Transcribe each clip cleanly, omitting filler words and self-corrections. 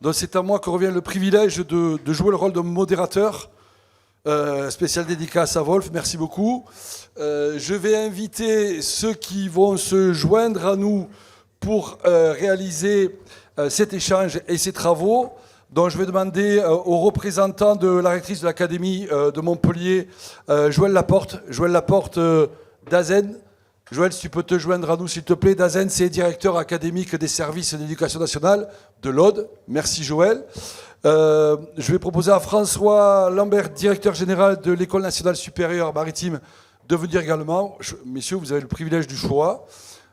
Donc c'est à moi que revient le privilège de jouer le rôle de modérateur. Spécial dédicace à Wolf, merci beaucoup. Je vais inviter ceux qui vont se joindre à nous pour réaliser cet échange et ces travaux. Donc je vais demander aux représentants de la rectrice de l'Académie de Montpellier, Joël Laporte d'Azen. Joël, si tu peux te joindre à nous, s'il te plaît. Dazen, c'est directeur académique des services d'éducation nationale de l'Aude. Merci, Joël. Je vais proposer à François Lambert, directeur général de l'École nationale supérieure maritime, de venir également. Messieurs, vous avez le privilège du choix.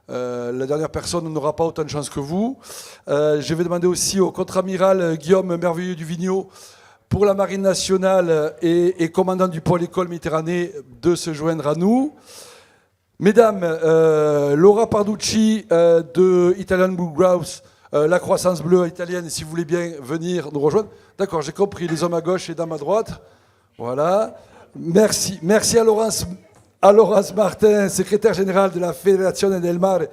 La dernière personne n'aura pas autant de chance que vous. Je vais demander aussi au contre-amiral Guillaume Merveilleux du Vigneault, pour la Marine nationale et commandant du pôle École Méditerranée, de se joindre à nous. Mesdames, Laura Parducci de Italian Blue Grouse, la croissance bleue italienne, si vous voulez bien venir nous rejoindre. D'accord, j'ai compris, les hommes à gauche et dames à droite. Voilà. Merci à Laurence Martin, secrétaire générale de la Fédération del Mare.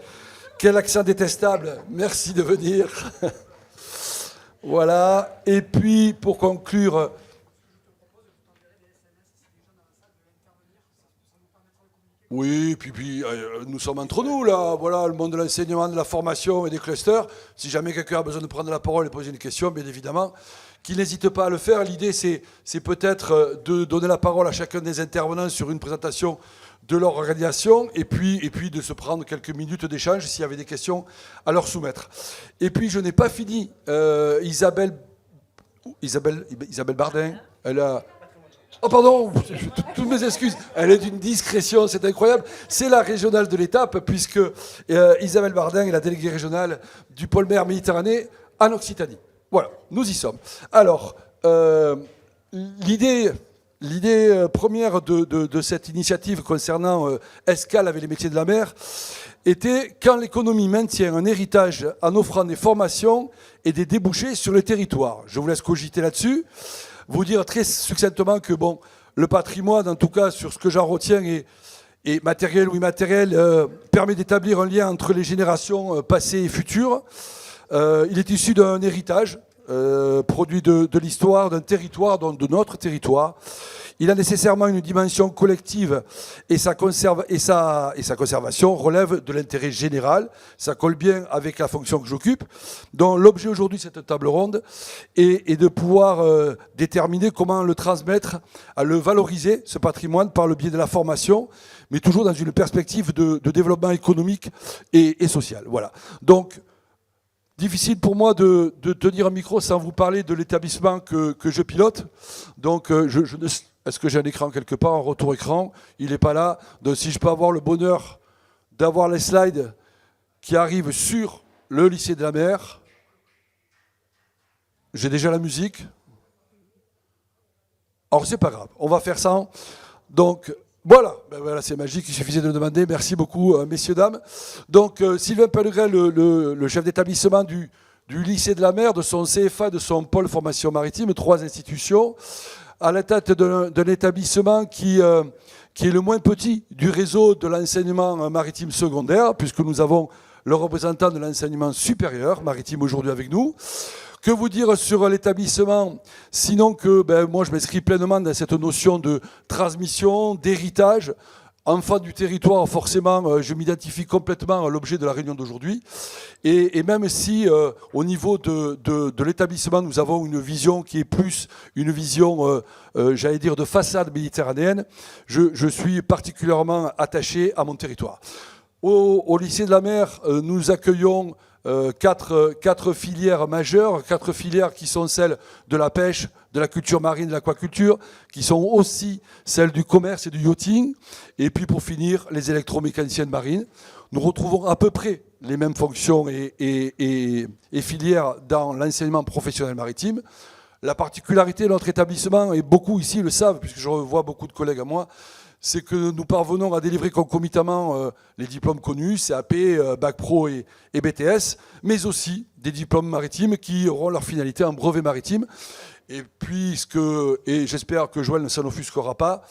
Quel accent détestable. Merci de venir. Voilà. Et puis, pour conclure... Oui, puis nous sommes entre nous, là. Voilà, le monde de l'enseignement, de la formation et des clusters. Si jamais quelqu'un a besoin de prendre la parole et poser une question, bien évidemment, qu'il n'hésite pas à le faire. L'idée, c'est peut-être de donner la parole à chacun des intervenants sur une présentation de leur organisation et puis de se prendre quelques minutes d'échange s'il y avait des questions à leur soumettre. Et puis, je n'ai pas fini. Isabelle Bardin, elle a... Oh pardon, toutes mes excuses. Elle est d'une discrétion, c'est incroyable. C'est la régionale de l'étape, puisque Isabelle Bardin est la déléguée régionale du pôle mer Méditerranée en Occitanie. Voilà, nous y sommes. Alors, l'idée première de cette initiative concernant Escale avec les métiers de la mer était quand l'économie maintient un héritage en offrant des formations et des débouchés sur le territoire. Je vous laisse cogiter là-dessus. Vous dire très succinctement que bon, le patrimoine, en tout cas sur ce que j'en retiens, est matériel ou immatériel, permet d'établir un lien entre les générations passées et futures. Il est issu d'un héritage, produit de l'histoire, d'un territoire, donc de notre territoire. Il a nécessairement une dimension collective et sa conservation relève de l'intérêt général. Ça colle bien avec la fonction que j'occupe. Donc l'objet aujourd'hui de cette table ronde est de pouvoir déterminer comment le transmettre, à le valoriser, ce patrimoine, par le biais de la formation, mais toujours dans une perspective de développement économique et social. Voilà. Donc, difficile pour moi de tenir un micro sans vous parler de l'établissement que je pilote. Donc, est-ce que j'ai un écran quelque part, un retour écran? Il n'est pas là. Donc, si je peux avoir le bonheur d'avoir les slides qui arrivent sur le lycée de la mer. J'ai déjà la musique. Alors, c'est pas grave. On va faire ça. Donc, voilà, c'est magique, il suffisait de le demander. Merci beaucoup, messieurs, dames. Donc, Sylvain Pellegrin, le chef d'établissement du lycée de la mer, de son CFA, de son pôle formation maritime, 3 institutions, à la tête d'un établissement qui est le moins petit du réseau de l'enseignement maritime secondaire, puisque nous avons le représentant de l'enseignement supérieur maritime aujourd'hui avec nous. Que vous dire sur l'établissement, sinon que moi je m'inscris pleinement dans cette notion de transmission, d'héritage. Enfant du territoire, forcément, je m'identifie complètement à l'objet de la réunion d'aujourd'hui. Et même si, au niveau de l'établissement, nous avons une vision qui est plus une vision, j'allais dire, de façade méditerranéenne, je suis particulièrement attaché à mon territoire. Au lycée de la mer, nous accueillons 4 filières majeures, 4 filières qui sont celles de la pêche, de la culture marine, de l'aquaculture, qui sont aussi celles du commerce et du yachting. Et puis pour finir, les électromécaniciens de marine. Nous retrouvons à peu près les mêmes fonctions et filières dans l'enseignement professionnel maritime. La particularité de notre établissement, et beaucoup ici le savent, puisque je revois beaucoup de collègues à moi, c'est que nous parvenons à délivrer concomitamment les diplômes connus, CAP, Bac Pro et BTS, mais aussi des diplômes maritimes qui auront leur finalité en brevet maritime. Et et j'espère que Joël ne s'en offusquera pas,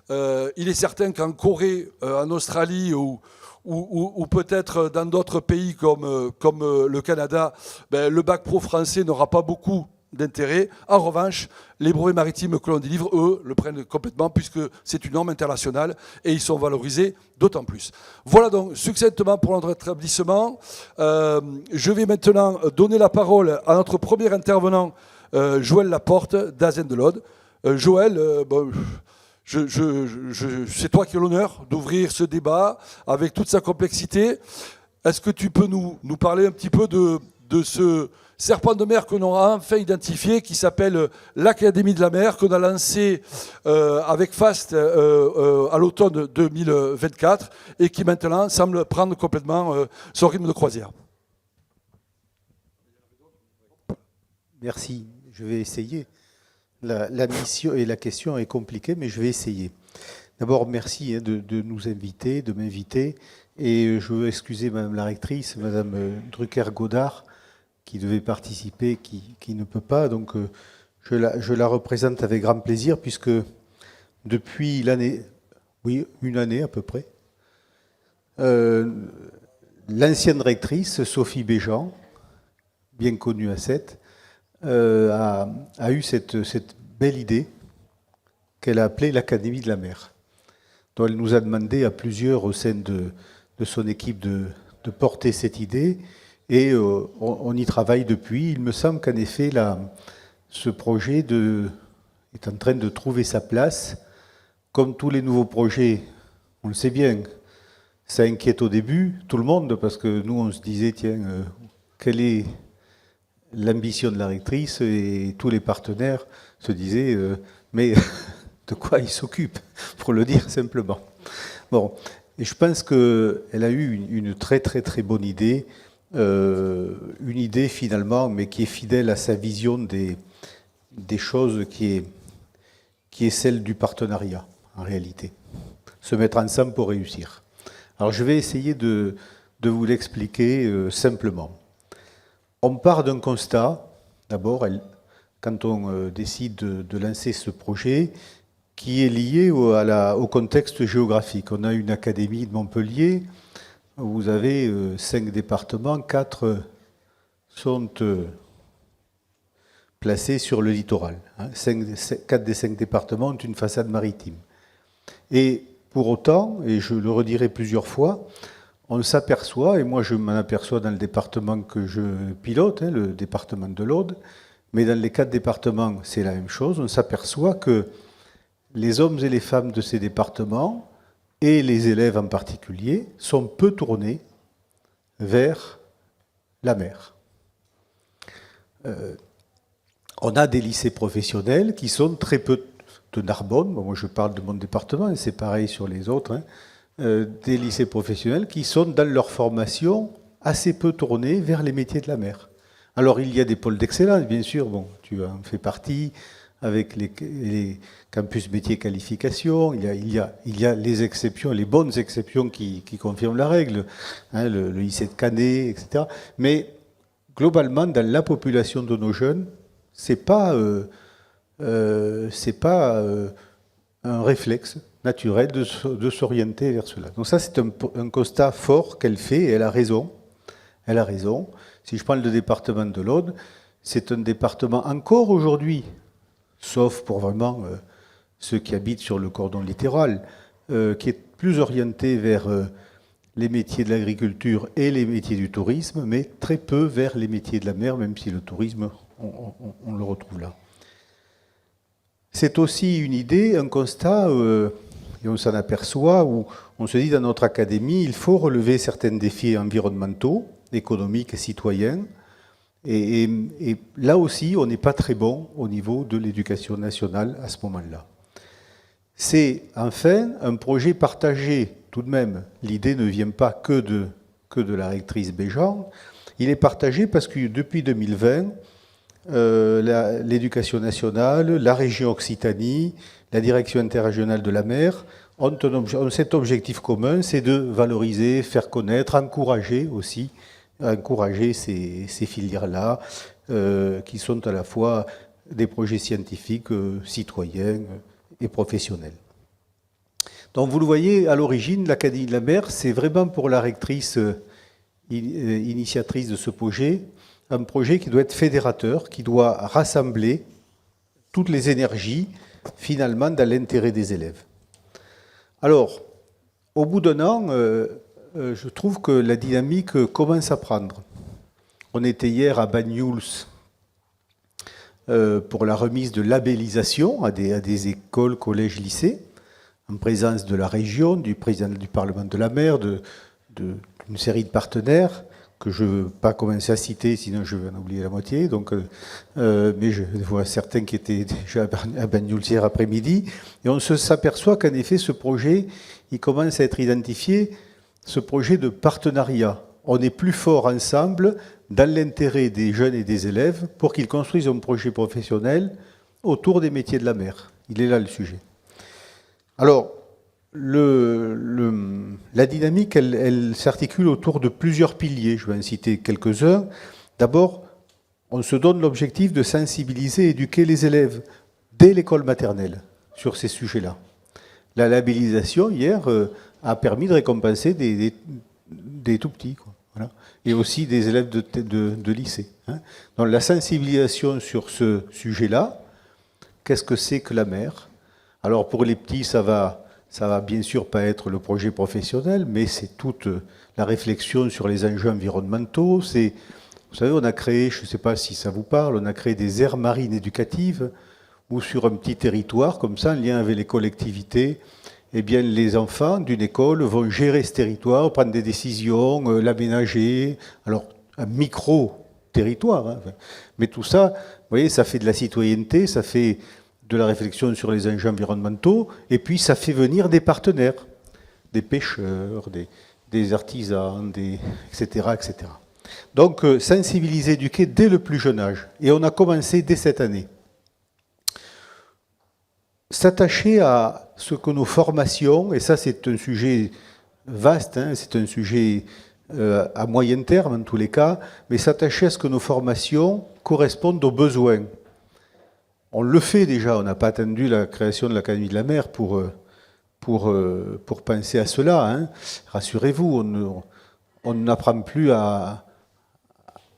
il est certain qu'en Corée, en Australie ou ou peut-être dans d'autres pays comme le Canada, ben, le bac pro français n'aura pas beaucoup d'intérêt. En revanche, les brevets maritimes que l'on délivre, eux, le prennent complètement puisque c'est une norme internationale et ils sont valorisés d'autant plus. Voilà donc succinctement pour notre établissement. Je vais maintenant donner la parole à notre premier intervenant, Joël Laporte d'Azen de l'Aude. Joël, bon, c'est toi qui as l'honneur d'ouvrir ce débat avec toute sa complexité. Est-ce que tu peux nous parler un petit peu de ce serpent de mer que l'on a enfin identifié, qui s'appelle l'Académie de la mer, qu'on a lancé avec FAST à l'automne 2024 et qui maintenant semble prendre complètement son rythme de croisière. Merci, je vais essayer. La mission et la question est compliquée, mais je vais essayer. D'abord, merci de nous inviter, de m'inviter. Et je veux excuser Madame la rectrice, Madame Drucker-Godard, qui devait participer, qui ne peut pas. Donc, je la représente avec grand plaisir, puisque depuis l'année, oui, une année à peu près, l'ancienne rectrice, Sophie Béjean, bien connue à Sète, a eu cette belle idée qu'elle a appelée l'Académie de la mer, dont elle nous a demandé à plusieurs au sein de son équipe de porter cette idée, et on y travaille depuis. Il me semble qu'en effet, ce projet est en train de trouver sa place. Comme tous les nouveaux projets, on le sait bien, ça inquiète au début tout le monde, parce que nous, on se disait, tiens, quelle est l'ambition de la rectrice, et tous les partenaires se disaient, mais de quoi il s'occupe, pour le dire simplement. Bon, et je pense qu'elle a eu une très très très bonne idée, une idée finalement, mais qui est fidèle à sa vision des choses, qui est celle du partenariat, en réalité. Se mettre ensemble pour réussir. Alors je vais essayer de vous l'expliquer simplement. On part d'un constat, d'abord, quand on décide de lancer ce projet, qui est lié au contexte géographique. On a une académie de Montpellier, où vous avez 5 départements, 4 sont placés sur le littoral. 4 des 5 départements ont une façade maritime. Et pour autant, et je le redirai plusieurs fois, on s'aperçoit, et moi je m'en aperçois dans le département que je pilote, le département de l'Aude, mais dans les 4 départements, c'est la même chose, on s'aperçoit que les hommes et les femmes de ces départements, et les élèves en particulier, sont peu tournés vers la mer. On a des lycées professionnels qui sont très peu de Narbonne, moi je parle de mon département, et c'est pareil sur les autres, des lycées professionnels qui sont dans leur formation assez peu tournés vers les métiers de la mer. Alors il y a des pôles d'excellence, bien sûr, bon, tu en fais partie, avec les campus métiers qualification, il y a les exceptions, les bonnes exceptions qui confirment la règle, le lycée de Canet, etc. Mais globalement, dans la population de nos jeunes, c'est pas un réflexe naturel de s'orienter vers cela. Donc ça, c'est un constat fort qu'elle fait, et elle a raison. Elle a raison. Si je prends le département de l'Aude, c'est un département encore aujourd'hui, sauf pour vraiment ceux qui habitent sur le cordon littoral, qui est plus orienté vers les métiers de l'agriculture et les métiers du tourisme, mais très peu vers les métiers de la mer, même si le tourisme, on le retrouve là. C'est aussi une idée, un constat, et on s'en aperçoit, où on se dit dans notre académie, il faut relever certains défis environnementaux, économiques et citoyens. Et là aussi, on n'est pas très bon au niveau de l'éducation nationale à ce moment-là. C'est enfin un projet partagé, tout de même. L'idée ne vient pas que de la rectrice Béjean. Il est partagé parce que depuis 2020, l'éducation nationale, la région Occitanie, la direction interrégionale de la mer ont cet objectif commun, c'est de valoriser, faire connaître, encourager aussi, encourager ces filières-là, qui sont à la fois des projets scientifiques, citoyens et professionnels. Donc vous le voyez, à l'origine, l'Académie de la mer, c'est vraiment pour la rectrice initiatrice de ce projet, un projet qui doit être fédérateur, qui doit rassembler toutes les énergies, finalement, dans l'intérêt des élèves. Alors, au bout d'un an, je trouve que la dynamique commence à prendre. On était hier à Banyuls pour la remise de labellisation à des écoles, collèges, lycées, en présence de la région, du président du Parlement de la mer, d'une série de partenaires que je ne veux pas commencer à citer, sinon je vais en oublier la moitié. Donc, mais je vois certains qui étaient déjà à Banyuls hier après-midi. Et on s'aperçoit qu'en effet, ce projet, il commence à être identifié, ce projet de partenariat. On est plus fort ensemble dans l'intérêt des jeunes et des élèves pour qu'ils construisent un projet professionnel autour des métiers de la mer. Il est là le sujet. Alors, la dynamique, elle s'articule autour de plusieurs piliers. Je vais en citer quelques-uns. D'abord, on se donne l'objectif de sensibiliser et éduquer les élèves dès l'école maternelle sur ces sujets-là. La labellisation, hier, a permis de récompenser des tout-petits, quoi. Voilà. Et aussi des élèves de lycée. Hein. Donc la sensibilisation sur ce sujet-là, qu'est-ce que c'est que la mer? Alors pour les petits, ça va bien sûr pas être le projet professionnel, mais c'est toute la réflexion sur les enjeux environnementaux. Vous savez, on a créé, je ne sais pas si ça vous parle, on a créé des aires marines éducatives où sur un petit territoire, comme ça, en lien avec les collectivités, eh bien, les enfants d'une école vont gérer ce territoire, prendre des décisions, l'aménager. Alors, un micro-territoire. Hein. Mais tout ça, vous voyez, ça fait de la citoyenneté, ça fait de la réflexion sur les enjeux environnementaux, et puis ça fait venir des partenaires, des pêcheurs, des artisans, etc., etc. Donc, sensibiliser, éduquer dès le plus jeune âge. Et on a commencé dès cette année. S'attacher à ce que nos formations, et ça c'est un sujet vaste, hein, c'est un sujet à moyen terme en tous les cas, mais s'attacher à ce que nos formations correspondent aux besoins. On le fait déjà, on n'a pas attendu la création de l'Académie de la mer pour penser à cela. Hein. Rassurez-vous, on n'apprend plus à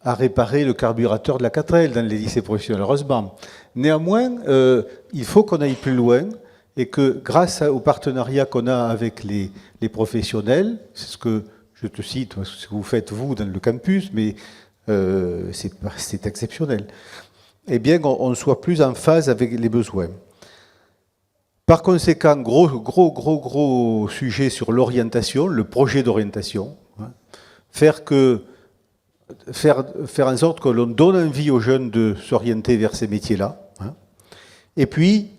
réparer le carburateur de la 4L dans les lycées professionnels, heureusement. Néanmoins, il faut qu'on aille plus loin et que grâce au partenariat qu'on a avec les professionnels, c'est ce que je te cite, ce que vous faites vous dans le campus, mais c'est exceptionnel, eh bien on soit plus en phase avec les besoins. Par conséquent, gros sujet sur l'orientation, le projet d'orientation, hein, faire en sorte que l'on donne envie aux jeunes de s'orienter vers ces métiers-là. Hein. Et puis,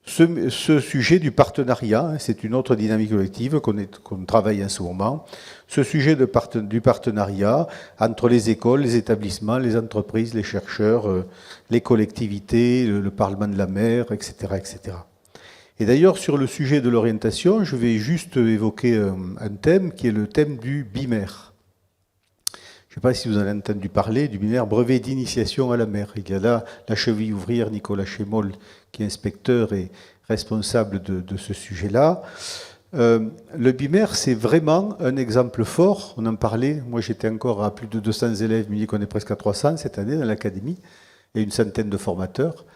ce sujet du partenariat, hein, c'est une autre dynamique collective qu'on travaille en ce moment, ce sujet du partenariat entre les écoles, les établissements, les entreprises, les chercheurs, les collectivités, le Parlement de la mer, etc., etc. Et d'ailleurs, sur le sujet de l'orientation, je vais juste évoquer un thème qui est le thème du BIMER. Je ne sais pas si vous en avez entendu parler du BIMER, brevet d'initiation à la mer. Il y a là la cheville ouvrière Nicolas Chémol, qui est inspecteur et responsable de ce sujet-là. Le BIMER, c'est vraiment un exemple fort. On en parlait. Moi, j'étais encore à plus de 200 élèves, mais qu'on est presque à 300 cette année dans l'académie, et une centaine de formateurs.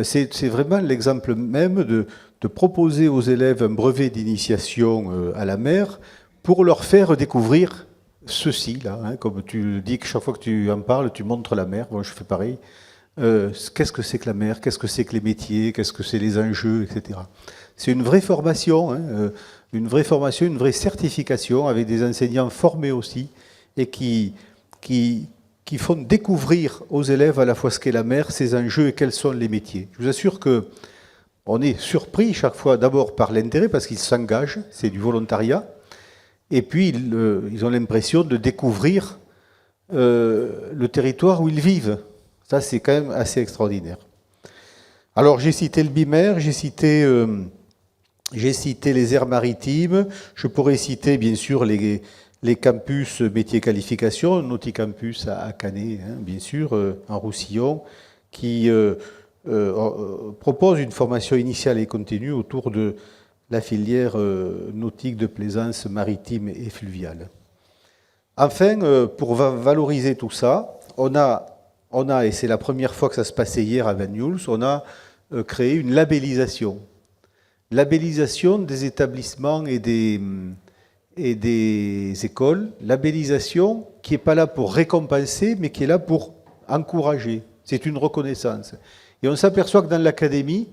C'est vraiment l'exemple même de proposer aux élèves un brevet d'initiation à la mer pour leur faire découvrir ceci, là, hein, comme tu le dis, que chaque fois que tu en parles, tu montres la mer. Moi, je fais pareil. Qu'est-ce que c'est que la mer? Qu'est-ce que c'est que les métiers? Qu'est-ce que c'est les enjeux, etc. C'est une vraie formation, hein, une vraie certification avec des enseignants formés aussi et qui font découvrir aux élèves à la fois ce qu'est la mer, ses enjeux et quels sont les métiers. Je vous assure que on est surpris chaque fois d'abord par l'intérêt parce qu'ils s'engagent, c'est du volontariat. Et puis, ils ont l'impression de découvrir le territoire où ils vivent. Ça, c'est quand même assez extraordinaire. Alors, j'ai cité le BIMER, j'ai cité les aires maritimes. Je pourrais citer, bien sûr, les campus métiers qualification, Nauticampus à Canet, hein, bien sûr, en Roussillon, qui propose une formation initiale et continue autour de la filière nautique de plaisance maritime et fluviale. Enfin, pour valoriser tout ça, on a, et c'est la première fois que ça se passait hier à Van Nuls, on a créé une labellisation. Labellisation des établissements et des écoles. Labellisation qui n'est pas là pour récompenser, mais qui est là pour encourager. C'est une reconnaissance. Et on s'aperçoit que dans l'académie,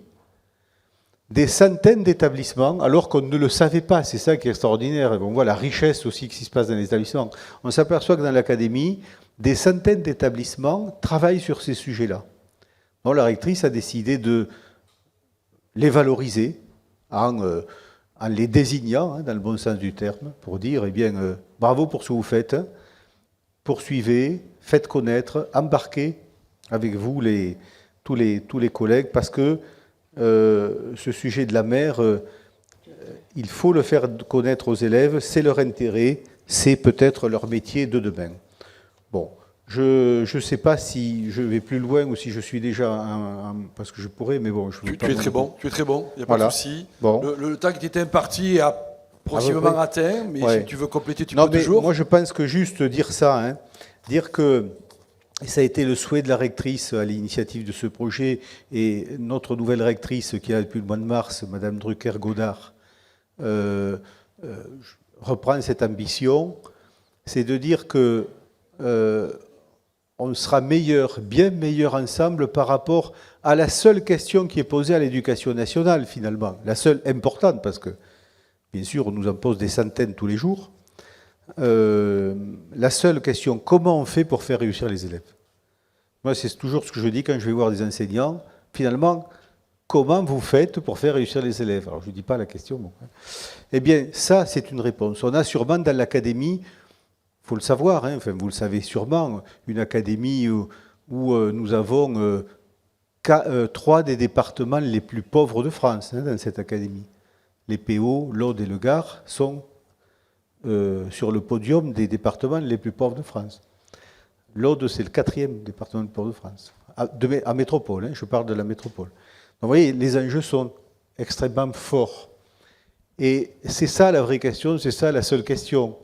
des centaines d'établissements, alors qu'on ne le savait pas, c'est ça qui est extraordinaire. On voit la richesse aussi qui se passe dans les établissements. On s'aperçoit que dans l'académie, des centaines d'établissements travaillent sur ces sujets-là. Bon, la rectrice a décidé de les valoriser en les désignant, dans le bon sens du terme, pour dire, eh bien, bravo pour ce que vous faites, poursuivez, faites connaître, embarquez avec vous tous les collègues, parce que ce sujet de la mer, il faut le faire connaître aux élèves, c'est leur intérêt, c'est peut-être leur métier de demain. Bon, je ne sais pas si je vais plus loin ou si je suis déjà parce que je pourrais, mais bon, je veux pas. Tu es très bon, il n'y a pas de souci. Bon. Le temps qui t'était imparti est approximativement atteint, mais si tu veux compléter, tu peux toujours. Moi, je pense que juste dire ça, dire que ça a été le souhait de la rectrice à l'initiative de ce projet, et notre nouvelle rectrice qui est là depuis le mois de mars, Madame Drucker-Godard, reprend cette ambition, c'est de dire que on sera meilleur, bien meilleur ensemble par rapport à la seule question qui est posée à l'éducation nationale, finalement. La seule importante, parce que, bien sûr, on nous en pose des centaines tous les jours. La seule question, comment on fait pour faire réussir les élèves? Moi, c'est toujours ce que je dis quand je vais voir des enseignants. Finalement, comment vous faites pour faire réussir les élèves? Alors, je ne dis pas la question. Bon. Eh bien, ça, c'est une réponse. On a sûrement dans l'académie, il faut le savoir, enfin, vous le savez sûrement, une académie où nous avons 3 des départements les plus pauvres de France dans cette académie. Les PO, l'Aude et le Gard sont sur le podium des départements les plus pauvres de France. L'Aude, c'est le 4e département le plus pauvre de France, à métropole, je parle de la métropole. Donc, vous voyez, les enjeux sont extrêmement forts. Et c'est ça la vraie question, c'est ça la seule question.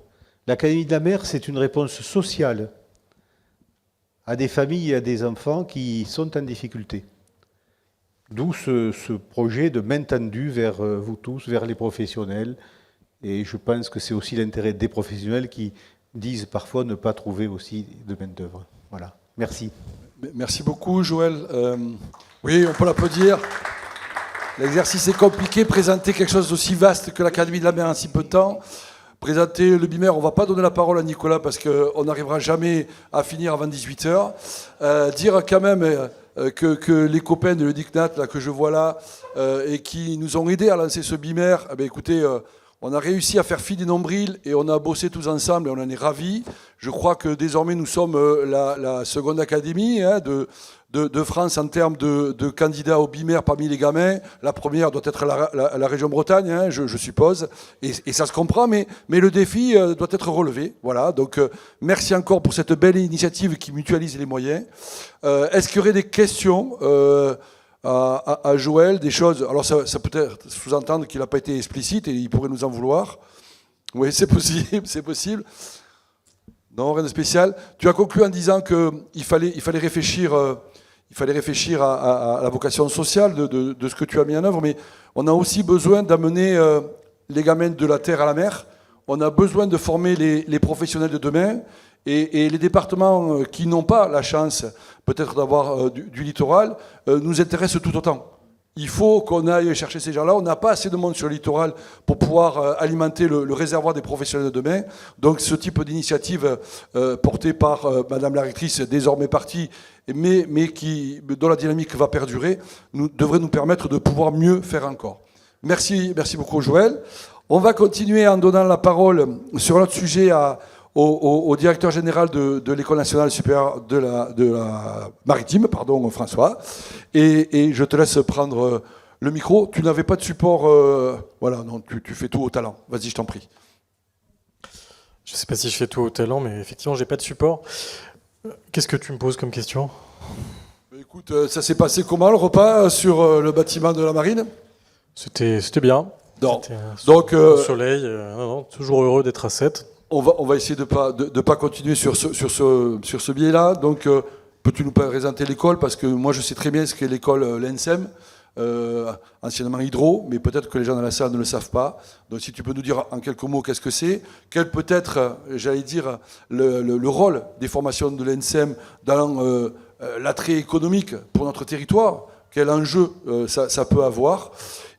L'Académie de la mer, c'est une réponse sociale à des familles et à des enfants qui sont en difficulté. D'où ce projet de main tendue vers vous tous, vers les professionnels. Et je pense que c'est aussi l'intérêt des professionnels qui disent parfois ne pas trouver aussi de main-d'œuvre. Voilà. Merci. Merci beaucoup, Joël. Oui, on peut l'applaudir. L'exercice est compliqué. Présenter quelque chose d'aussi vaste que l'Académie de la mer en si peu de temps. Présenter le BIMER, on ne va pas donner la parole à Nicolas parce qu'on n'arrivera jamais à finir avant 18h. Dire quand même que les copains de l'EDICNAT là, que je vois là et qui nous ont aidés à lancer ce BIMER, eh bien, écoutez, on a réussi à faire fi des nombrils et on a bossé tous ensemble et on en est ravis. Je crois que désormais nous sommes la seconde académie de France en termes de candidats au BIMER parmi les gamins. La première doit être la région Bretagne, je suppose, et ça se comprend, mais le défi doit être relevé. Voilà, donc merci encore pour cette belle initiative qui mutualise les moyens. Est-ce qu'il y aurait des questions à Joël, des choses? Alors ça peut être sous-entendre qu'il n'a pas été explicite et il pourrait nous en vouloir. Oui, c'est possible, c'est possible. Non, rien de spécial. Tu as conclu en disant qu'il fallait réfléchir à la vocation sociale de ce que tu as mis en œuvre, mais on a aussi besoin d'amener les gamins de la terre à la mer. On a besoin de former les professionnels de demain. Et les départements qui n'ont pas la chance peut-être d'avoir du littoral nous intéressent tout autant. Il faut qu'on aille chercher ces gens-là. On n'a pas assez de monde sur le littoral pour pouvoir alimenter le réservoir des professionnels de demain. Donc ce type d'initiative portée par Madame la rectrice, désormais partie, mais dont la dynamique va perdurer, devrait nous permettre de pouvoir mieux faire encore. Merci beaucoup Joël. On va continuer en donnant la parole sur notre sujet au directeur général de l'École nationale supérieure de la maritime, François. Et je te laisse prendre le micro. Tu n'avais pas de support. Voilà, non, tu fais tout au talent. Vas-y, je t'en prie. Je ne sais pas si je fais tout au talent, mais effectivement, j'ai pas de support. Qu'est-ce que tu me poses comme question? Écoute, ça s'est passé comment le repas sur le bâtiment de la marine? C'était bien. Non. C'était Donc, au soleil, non, toujours heureux d'être à 7. on va essayer de pas continuer sur ce biais-là. Donc, peux-tu nous présenter l'école? Parce que moi, je sais très bien ce qu'est l'école l'ENSEM, anciennement Hydro, mais peut-être que les gens dans la salle ne le savent pas. Donc, si tu peux nous dire en quelques mots qu'est-ce que c'est, quel peut être, j'allais dire, le rôle des formations de l'ENSEM dans l'attrait économique pour notre territoire, quel enjeu ça peut avoir,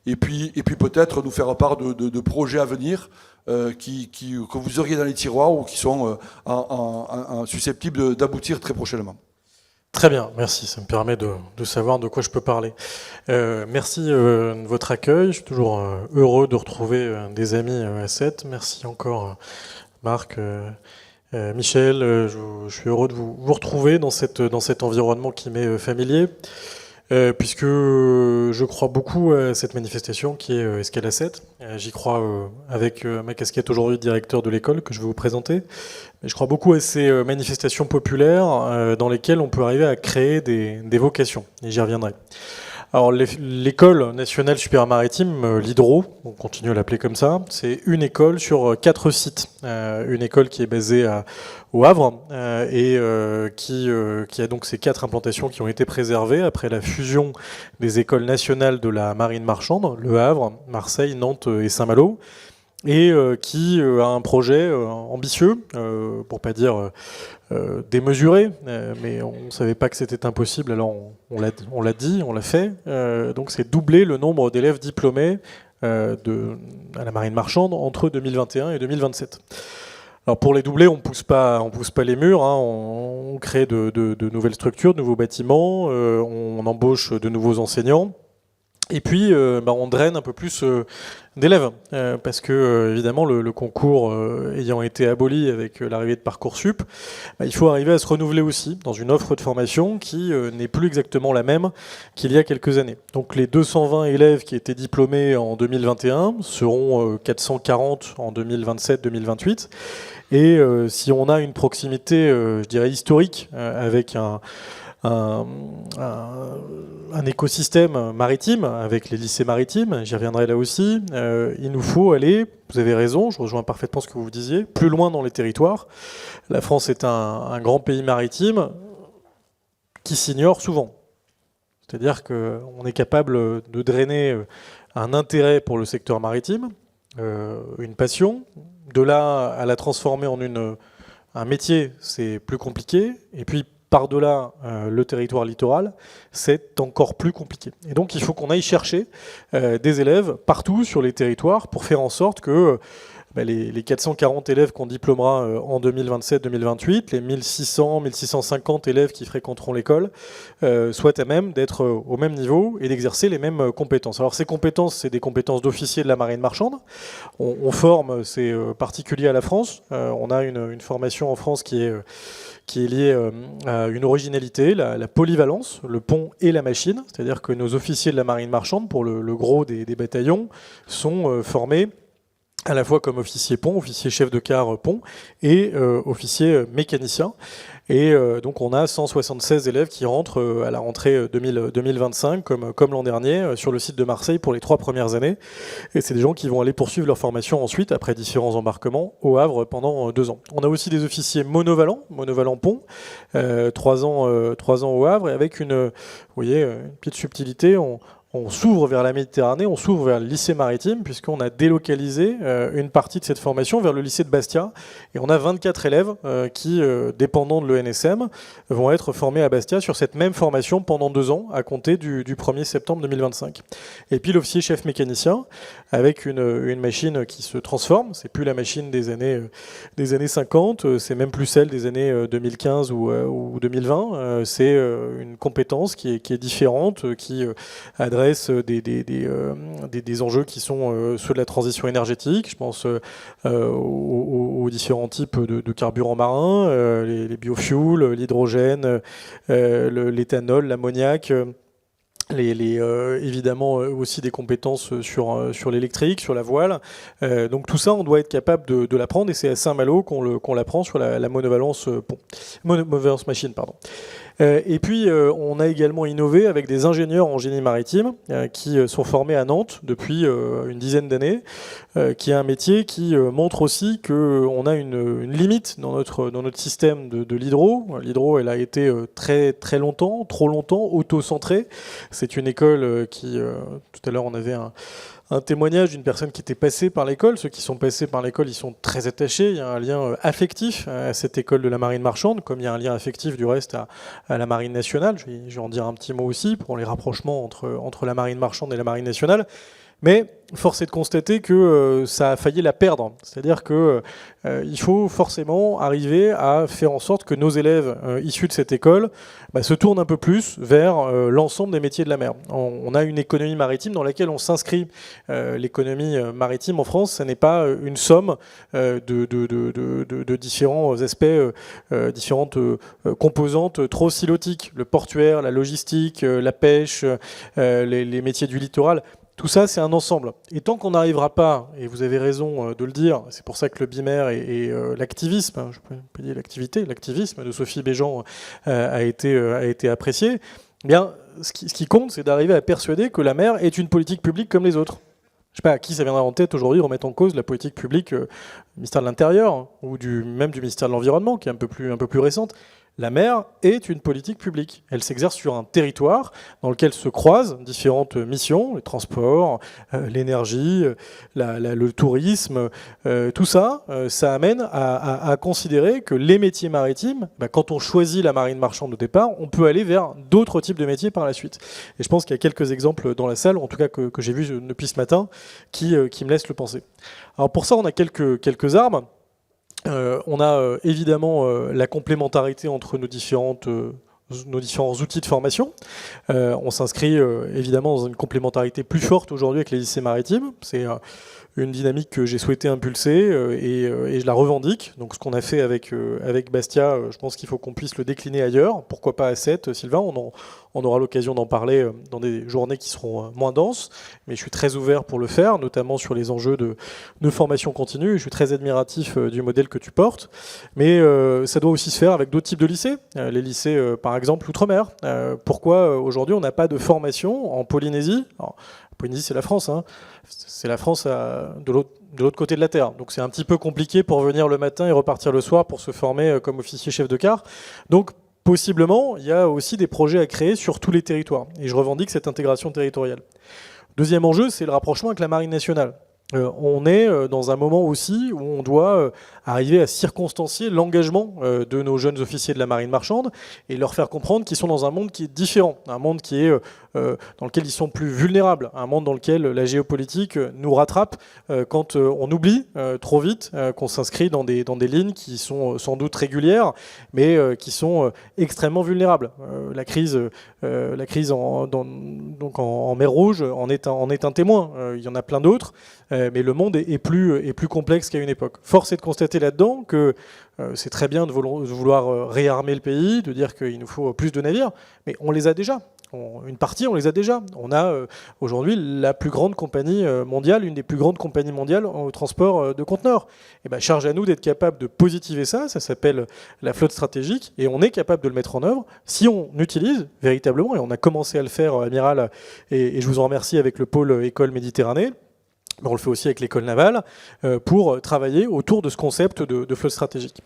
et puis peut-être nous faire part de projets à venir que vous auriez dans les tiroirs ou qui sont susceptibles d'aboutir très prochainement. Très bien, merci. Ça me permet de savoir de quoi je peux parler. Merci de votre accueil. Je suis toujours heureux de retrouver des amis à 7. Merci encore, Marc, Michel. Je suis heureux de vous retrouver dans cet environnement qui m'est familier. Puisque je crois beaucoup à cette manifestation qui est Escale à 7. J'y crois avec ma casquette aujourd'hui de directeur de l'école que je vais vous présenter. Mais je crois beaucoup à ces manifestations populaires dans lesquelles on peut arriver à créer des vocations. Et j'y reviendrai. Alors l'école nationale supérieure maritime, l'Hydro, on continue à l'appeler comme ça, c'est une école sur 4 sites. Une école qui est basée au Havre et qui a donc ces 4 implantations qui ont été préservées après la fusion des écoles nationales de la marine marchande, Le Havre, Marseille, Nantes et Saint-Malo, et qui a un projet ambitieux, pour pas dire démesuré, mais on ne savait pas que c'était impossible, alors on l'a dit, on l'a fait. Donc c'est doubler le nombre d'élèves diplômés à la marine marchande entre 2021 et 2027. Alors pour les doubler, on pousse pas les murs, hein, on crée de nouvelles structures, de nouveaux bâtiments, on embauche de nouveaux enseignants. Et puis, on draine un peu plus d'élèves, parce que, évidemment, le concours ayant été aboli avec l'arrivée de Parcoursup, il faut arriver à se renouveler aussi dans une offre de formation qui n'est plus exactement la même qu'il y a quelques années. Donc les 220 élèves qui étaient diplômés en 2021 seront 440 en 2027-2028. Et si on a une proximité, je dirais, historique avec un écosystème maritime avec les lycées maritimes, j'y reviendrai là aussi, il nous faut aller, vous avez raison, je rejoins parfaitement ce que vous disiez, plus loin dans les territoires. La France est un grand pays maritime qui s'ignore souvent. C'est-à-dire qu'on est capable de drainer un intérêt pour le secteur maritime, une passion, de là à la transformer en un métier, c'est plus compliqué, et puis par-delà le territoire littoral, c'est encore plus compliqué. Et donc il faut qu'on aille chercher des élèves partout sur les territoires pour faire en sorte que les 440 élèves qu'on diplômera en 2027-2028, les 1600-1650 élèves qui fréquenteront l'école, soient à même d'être au même niveau et d'exercer les mêmes compétences. Alors ces compétences, c'est des compétences d'officiers de la marine marchande. On forme, c'est particulier à la France. On a une formation en France qui est liée à une originalité, la polyvalence, le pont et la machine. C'est-à-dire que nos officiers de la marine marchande, pour le gros des bataillons, sont formés à la fois comme officier pont, officier chef de quart pont et officier mécanicien. Et donc on a 176 élèves qui rentrent à la rentrée 2025, comme l'an dernier, sur le site de Marseille pour les 3 premières années. Et c'est des gens qui vont aller poursuivre leur formation ensuite, après différents embarquements, au Havre pendant 2 ans. On a aussi des officiers monovalents pont, 3 ans au Havre, et avec vous voyez, une petite subtilité, on s'ouvre vers la Méditerranée, on s'ouvre vers le lycée maritime, puisqu'on a délocalisé une partie de cette formation vers le lycée de Bastia. Et on a 24 élèves qui, dépendants de l'ENSM, vont être formés à Bastia sur cette même formation pendant 2 ans, à compter du 1er septembre 2025. Et puis l'officier chef mécanicien, avec une machine qui se transforme. C'est plus la machine des années 50, c'est même plus celle des années 2015 ou 2020. C'est une compétence qui est différente, qui adresse des enjeux qui sont ceux de la transition énergétique. Je pense aux différents types de carburants marins, les biofuels, l'hydrogène, l'éthanol, l'ammoniac. Évidemment aussi des compétences sur l'électrique, sur la voile. Donc tout ça, on doit être capable de l'apprendre, et c'est à Saint-Malo qu'on l'apprend sur la monovalence monovalence machine, pardon. Et puis, on a également innové avec des ingénieurs en génie maritime qui sont formés à Nantes depuis une dizaine d'années, qui est un métier qui montre aussi qu'on a une limite dans notre système de l'hydro. L'hydro, elle a été très, très longtemps, trop longtemps, auto-centrée. C'est une école qui, tout à l'heure, on avait un témoignage d'une personne qui était passée par l'école. Ceux qui sont passés par l'école, ils sont très attachés. Il y a un lien affectif à cette école de la marine marchande, comme il y a un lien affectif du reste à la marine nationale. Je vais en dire un petit mot aussi pour les rapprochements entre la marine marchande et la marine nationale. Mais force est de constater que ça a failli la perdre. C'est-à-dire que il faut forcément arriver à faire en sorte que nos élèves issus de cette école se tournent un peu plus vers l'ensemble des métiers de la mer. On a une économie maritime dans laquelle on s'inscrit. L'économie maritime en France, ce n'est pas une somme de différents aspects, différentes composantes trop silotiques. Le portuaire, la logistique, la pêche, les métiers du littoral. Tout ça, c'est un ensemble. Et tant qu'on n'arrivera pas, et vous avez raison de le dire, c'est pour ça que le BIMER et l'activisme, je peux dire l'activisme de Sophie Béjean a été apprécié, eh bien, ce qui compte, c'est d'arriver à persuader que la mer est une politique publique comme les autres. Je ne sais pas à qui ça viendra en tête aujourd'hui de remettre en cause la politique publique du ministère de l'Intérieur ou même du ministère de l'Environnement, qui est un peu plus récente. La mer est une politique publique. Elle s'exerce sur un territoire dans lequel se croisent différentes missions, les transports, l'énergie, le tourisme, tout ça, ça amène à considérer que les métiers maritimes, quand on choisit la marine marchande au départ, on peut aller vers d'autres types de métiers par la suite. Et je pense qu'il y a quelques exemples dans la salle, en tout cas que j'ai vus depuis ce matin, qui me laissent le penser. Alors pour ça, on a quelques armes. On a évidemment la complémentarité entre nos différents outils de formation. On s'inscrit évidemment dans une complémentarité plus forte aujourd'hui avec les lycées maritimes. C'est une dynamique que j'ai souhaité impulser et je la revendique. Donc ce qu'on a fait avec Bastia, je pense qu'il faut qu'on puisse le décliner ailleurs. Pourquoi pas à 7, Sylvain, on aura l'occasion d'en parler dans des journées qui seront moins denses. Mais je suis très ouvert pour le faire, notamment sur les enjeux de formation continue. Je suis très admiratif du modèle que tu portes. Mais ça doit aussi se faire avec d'autres types de lycées. Les lycées, par exemple, outre-mer. Pourquoi aujourd'hui on n'a pas de formation en Polynésie ? Alors, Polynésie, c'est la France. Hein. C'est la France de l'autre côté de la Terre. Donc c'est un petit peu compliqué pour venir le matin et repartir le soir pour se former comme officier chef de quart. Donc possiblement, il y a aussi des projets à créer sur tous les territoires. Et je revendique cette intégration territoriale. Deuxième enjeu, c'est le rapprochement avec la marine nationale. On est dans un moment aussi où on doit arriver à circonstancier l'engagement de nos jeunes officiers de la marine marchande et leur faire comprendre qu'ils sont dans un monde qui est différent, un monde qui est dans lequel ils sont plus vulnérables, un monde dans lequel la géopolitique nous rattrape quand on oublie trop vite qu'on s'inscrit dans des lignes qui sont sans doute régulières, mais qui sont extrêmement vulnérables. La crise en mer Rouge en est un témoin. Il y en a plein d'autres. Mais le monde est plus complexe qu'à une époque. Force est de constater là-dedans que c'est très bien de vouloir réarmer le pays, de dire qu'il nous faut plus de navires, mais on les a déjà. Une partie, on les a déjà. On a aujourd'hui la plus grande compagnie mondiale, une des plus grandes compagnies mondiales au transport de conteneurs. Et ben, charge à nous d'être capable de positiver ça s'appelle la flotte stratégique, et on est capable de le mettre en œuvre si on utilise véritablement, et on a commencé à le faire, Amiral, et je vous en remercie avec le pôle École Méditerranée. On le fait aussi avec l'école navale pour travailler autour de ce concept de flotte stratégique.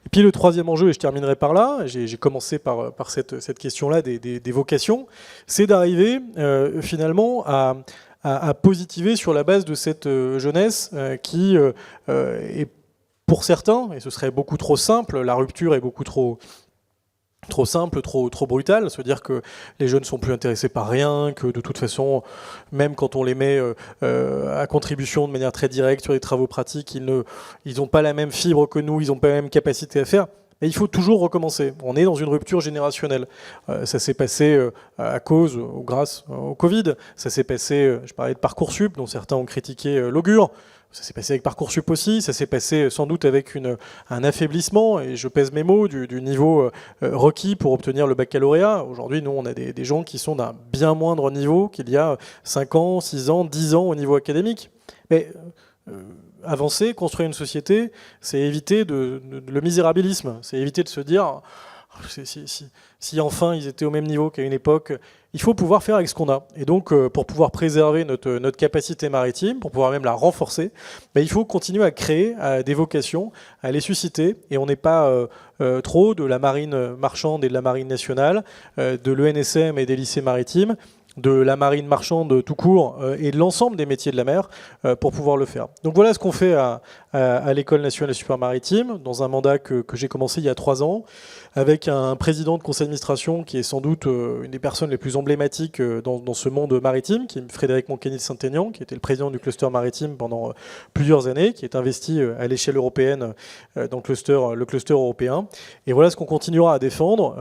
Et puis le troisième enjeu, et je terminerai par là, j'ai commencé par cette question-là des vocations, c'est d'arriver finalement à positiver sur la base de cette jeunesse qui est pour certains, et ce serait beaucoup trop simple, la rupture est beaucoup trop simple, trop brutal, se dire que les jeunes sont plus intéressés par rien, que de toute façon, même quand on les met à contribution de manière très directe sur des travaux pratiques, ils n'ont pas la même fibre que nous, ils n'ont pas la même capacité à faire. Mais il faut toujours recommencer. On est dans une rupture générationnelle. Ça s'est passé à cause ou grâce au Covid. Ça s'est passé, je parlais de Parcoursup, dont certains ont critiqué l'augure. Ça s'est passé avec Parcoursup aussi, ça s'est passé sans doute avec un affaiblissement, et je pèse mes mots, du niveau requis pour obtenir le baccalauréat. Aujourd'hui, nous, on a des gens qui sont d'un bien moindre niveau qu'il y a 5 ans, 6 ans, 10 ans au niveau académique. Mais avancer, construire une société, c'est éviter le misérabilisme, c'est éviter de se dire si enfin ils étaient au même niveau qu'à une époque, il faut pouvoir faire avec ce qu'on a. Et donc, pour pouvoir préserver notre capacité maritime, pour pouvoir même la renforcer, il faut continuer à créer des vocations, à les susciter. Et on n'est pas trop de la marine marchande et de la marine nationale, de l'ENSM et des lycées maritimes, de la marine marchande tout court et de l'ensemble des métiers de la mer pour pouvoir le faire. Donc voilà ce qu'on fait à l'École nationale supérieure maritime, dans un mandat que j'ai commencé il y a 3 ans, avec un président de conseil d'administration qui est sans doute une des personnes les plus emblématiques dans ce monde maritime, qui est Frédéric Moncani de Saint-Aignan, qui était le président du cluster maritime pendant plusieurs années, qui est investi à l'échelle européenne dans le cluster européen. Et voilà ce qu'on continuera à défendre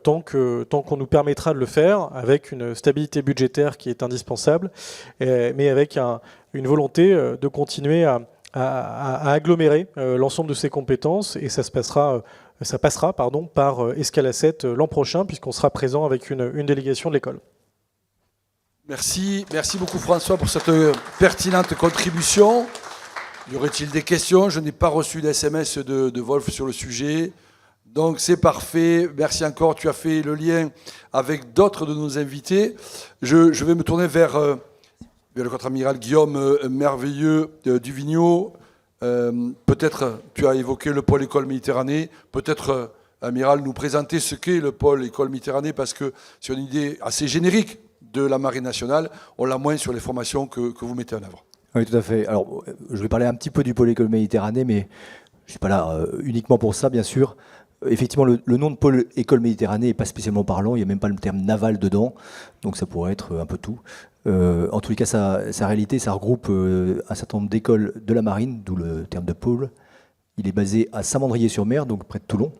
tant qu'on nous permettra de le faire, avec une stabilité budgétaire qui est indispensable, mais avec une volonté de continuer à agglomérer l'ensemble de ces compétences, et ça passera par Escale 7 l'an prochain, puisqu'on sera présent avec une délégation de l'école. Merci beaucoup François pour cette pertinente contribution. Y aurait-il des questions? Je n'ai pas reçu d'SMS de Wolf sur le sujet. Donc c'est parfait. Merci encore. Tu as fait le lien avec d'autres de nos invités. Je vais me tourner vers le contre-amiral Guillaume Merveilleux Duvigneau. Peut-être tu as évoqué le pôle école Méditerranée. Peut-être, amiral, nous présenter ce qu'est le pôle école Méditerranée, parce que c'est une idée assez générique de la Marine nationale. On l'a moins sur les formations que vous mettez en œuvre. Oui, tout à fait. Alors, je vais parler un petit peu du pôle école Méditerranée, mais je ne suis pas là uniquement pour ça, bien sûr. Effectivement, le nom de pôle école Méditerranée n'est pas spécialement parlant. Il n'y a même pas le terme naval dedans, donc ça pourrait être un peu tout. En tous les cas, sa réalité, ça regroupe un certain nombre d'écoles de la marine, d'où le terme de pôle. Il est basé à Saint-Mandrier-sur-Mer, donc près de Toulon,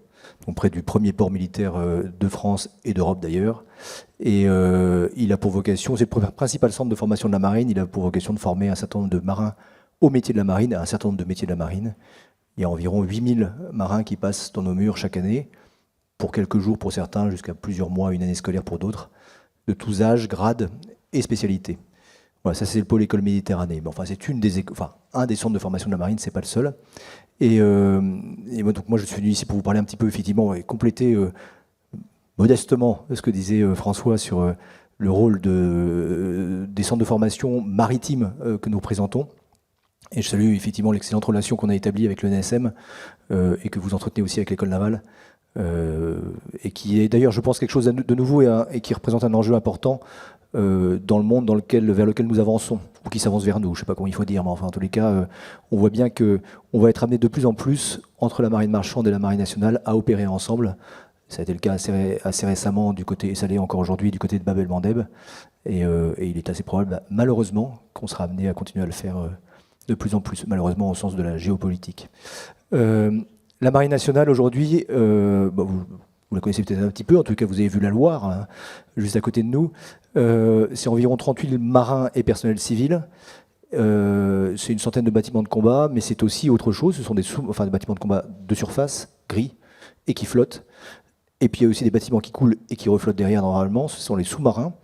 donc près du premier port militaire de France et d'Europe d'ailleurs. Et il a pour vocation, c'est le principal centre de formation de la marine, il a pour vocation de former un certain nombre de marins au métier de la marine, à un certain nombre de métiers de la marine. Il y a environ 8000 marins qui passent dans nos murs chaque année, pour quelques jours pour certains, jusqu'à plusieurs mois, une année scolaire pour d'autres, de tous âges, grades et spécialités. Voilà, ça c'est le pôle école Méditerranée. Mais enfin, c'est un des centres de formation de la marine, c'est pas le seul. Et moi, je suis venu ici pour vous parler un petit peu, effectivement, et compléter modestement ce que disait François sur le rôle des centres de formation maritimes que nous représentons. Et je salue effectivement l'excellente relation qu'on a établie avec le NSM et que vous entretenez aussi avec l'école navale, et qui est d'ailleurs, je pense, quelque chose de nouveau et qui représente un enjeu important dans le monde vers lequel nous avançons, ou qui s'avance vers nous, je ne sais pas comment il faut dire, mais enfin en tous les cas, on voit bien qu'on va être amené de plus en plus, entre la marine marchande et la marine nationale, à opérer ensemble. Ça a été le cas assez récemment du côté, et ça l'est encore aujourd'hui, du côté de Bab el-Mandeb, et il est assez probable, malheureusement, qu'on sera amené à continuer à le faire de plus en plus, malheureusement au sens de la géopolitique. La marine nationale aujourd'hui, vous la connaissez peut-être un petit peu, en tout cas vous avez vu la Loire, hein, juste à côté de nous. C'est environ 38 marins et personnel civil. C'est une centaine de bâtiments de combat, mais c'est aussi autre chose. Ce sont des bâtiments de combat de surface, gris, et qui flottent. Et puis il y a aussi des bâtiments qui coulent et qui reflottent derrière normalement. Ce sont les sous-marins.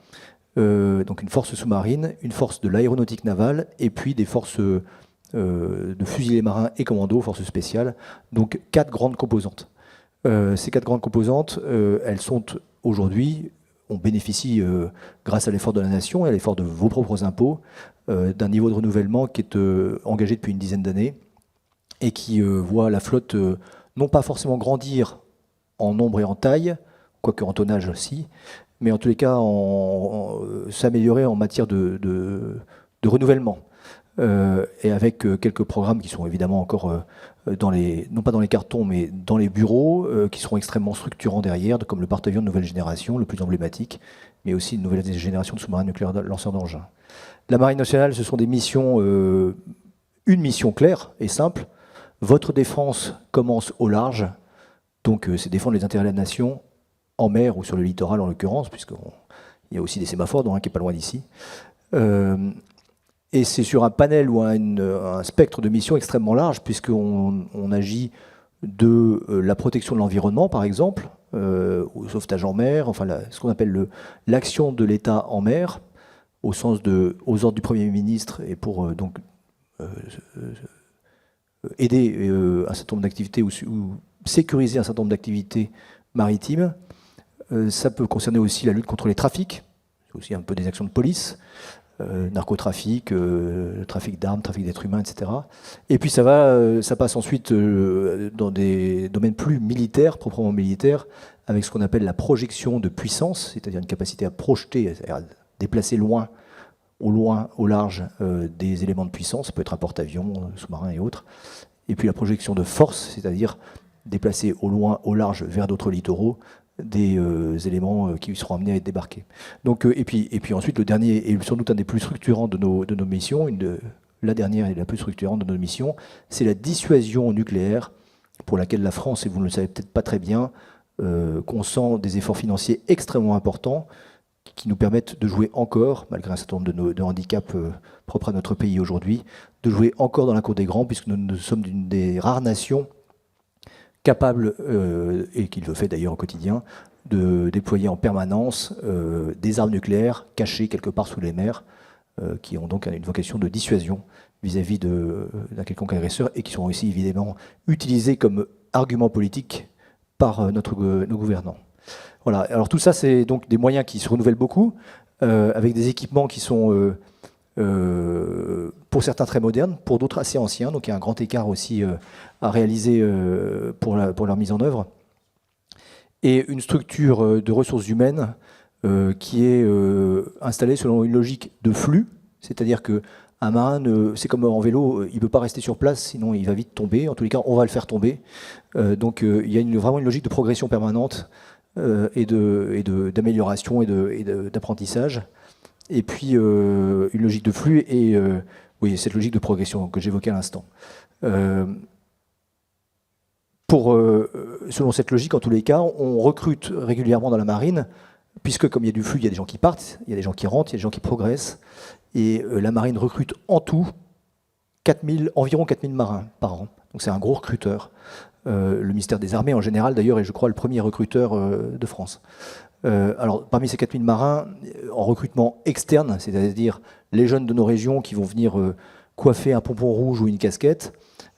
Donc une force sous-marine, une force de l'aéronautique navale, et puis des forces de fusiliers marins et commandos, forces spéciales. Donc 4 grandes composantes. Ces 4 grandes composantes, elles sont aujourd'hui, on bénéficie, grâce à l'effort de la nation et à l'effort de vos propres impôts, d'un niveau de renouvellement qui est engagé depuis une dizaine d'années et qui voit la flotte non pas forcément grandir en nombre et en taille, quoique en tonnage aussi, mais en tous les cas s'améliorer en matière de renouvellement. Et avec quelques programmes qui sont évidemment encore non pas dans les cartons, mais dans les bureaux, qui seront extrêmement structurants derrière, comme le porte-avions de nouvelle génération, le plus emblématique, mais aussi une nouvelle génération de sous-marins nucléaires lanceurs d'engins. La Marine nationale, ce sont des missions, une mission claire et simple. Votre défense commence au large, donc c'est défendre les intérêts de la nation en mer ou sur le littoral en l'occurrence, puisqu'il y a aussi des sémaphores, dont un qui n'est pas loin d'ici. Et c'est sur un panel ou un spectre de missions extrêmement large, puisqu'on agit de la protection de l'environnement, par exemple, au sauvetage en mer, enfin ce qu'on appelle l'action de l'État en mer, aux ordres du Premier ministre, et pour donc aider un certain nombre d'activités ou sécuriser un certain nombre d'activités maritime. Ça peut concerner aussi la lutte contre les trafics, c'est aussi un peu des actions de police, narcotrafic, trafic d'armes, trafic d'êtres humains, etc. Et puis ça passe ensuite dans des domaines plus militaires, proprement militaires, avec ce qu'on appelle la projection de puissance, c'est-à-dire une capacité à projeter, c'est-à-dire à déplacer loin, au large, des éléments de puissance, ça peut être un porte-avions, sous-marin et autres. Et puis la projection de force, c'est-à-dire déplacer au loin, au large, vers d'autres littoraux, des éléments qui seront amenés à être débarqués. Donc, et puis ensuite, le dernier, et sans doute un des plus structurants de nos missions, la dernière et la plus structurante de nos missions, c'est la dissuasion nucléaire, pour laquelle la France, et vous ne le savez peut-être pas très bien, consent des efforts financiers extrêmement importants, qui nous permettent de jouer encore, malgré un certain nombre de handicaps propres à notre pays aujourd'hui, de jouer encore dans la cour des grands, puisque nous sommes d'une des rares nations capables, et qui le fait d'ailleurs au quotidien, de déployer en permanence des armes nucléaires cachées quelque part sous les mers, qui ont donc une vocation de dissuasion vis-à-vis d'un quelconque agresseur, et qui sont aussi évidemment utilisées comme argument politique par nos gouvernants. Voilà. Alors tout ça, c'est donc des moyens qui se renouvellent beaucoup, avec des équipements qui sont, pour certains très modernes, pour d'autres assez anciens. Donc il y a un grand écart aussi à réaliser pour leur mise en œuvre. Et une structure de ressources humaines qui est installée selon une logique de flux, c'est-à-dire que un marin, c'est comme en vélo, il ne peut pas rester sur place, sinon il va vite tomber. En tous les cas, on va le faire tomber. Donc il y a vraiment une logique de progression permanente et d'amélioration et d'apprentissage. Et puis une logique de flux et oui, cette logique de progression que j'évoquais à l'instant. Selon cette logique, en tous les cas, on recrute régulièrement dans la marine, puisque comme il y a du flux, il y a des gens qui partent, il y a des gens qui rentrent, il y a des gens qui progressent. Et la marine recrute en tout environ 4000 marins par an. Donc c'est un gros recruteur. Le ministère des Armées en général, d'ailleurs, est, je crois, le premier recruteur de France. Alors, parmi ces 4000 marins, en recrutement externe, c'est-à-dire les jeunes de nos régions qui vont venir coiffer un pompon rouge ou une casquette,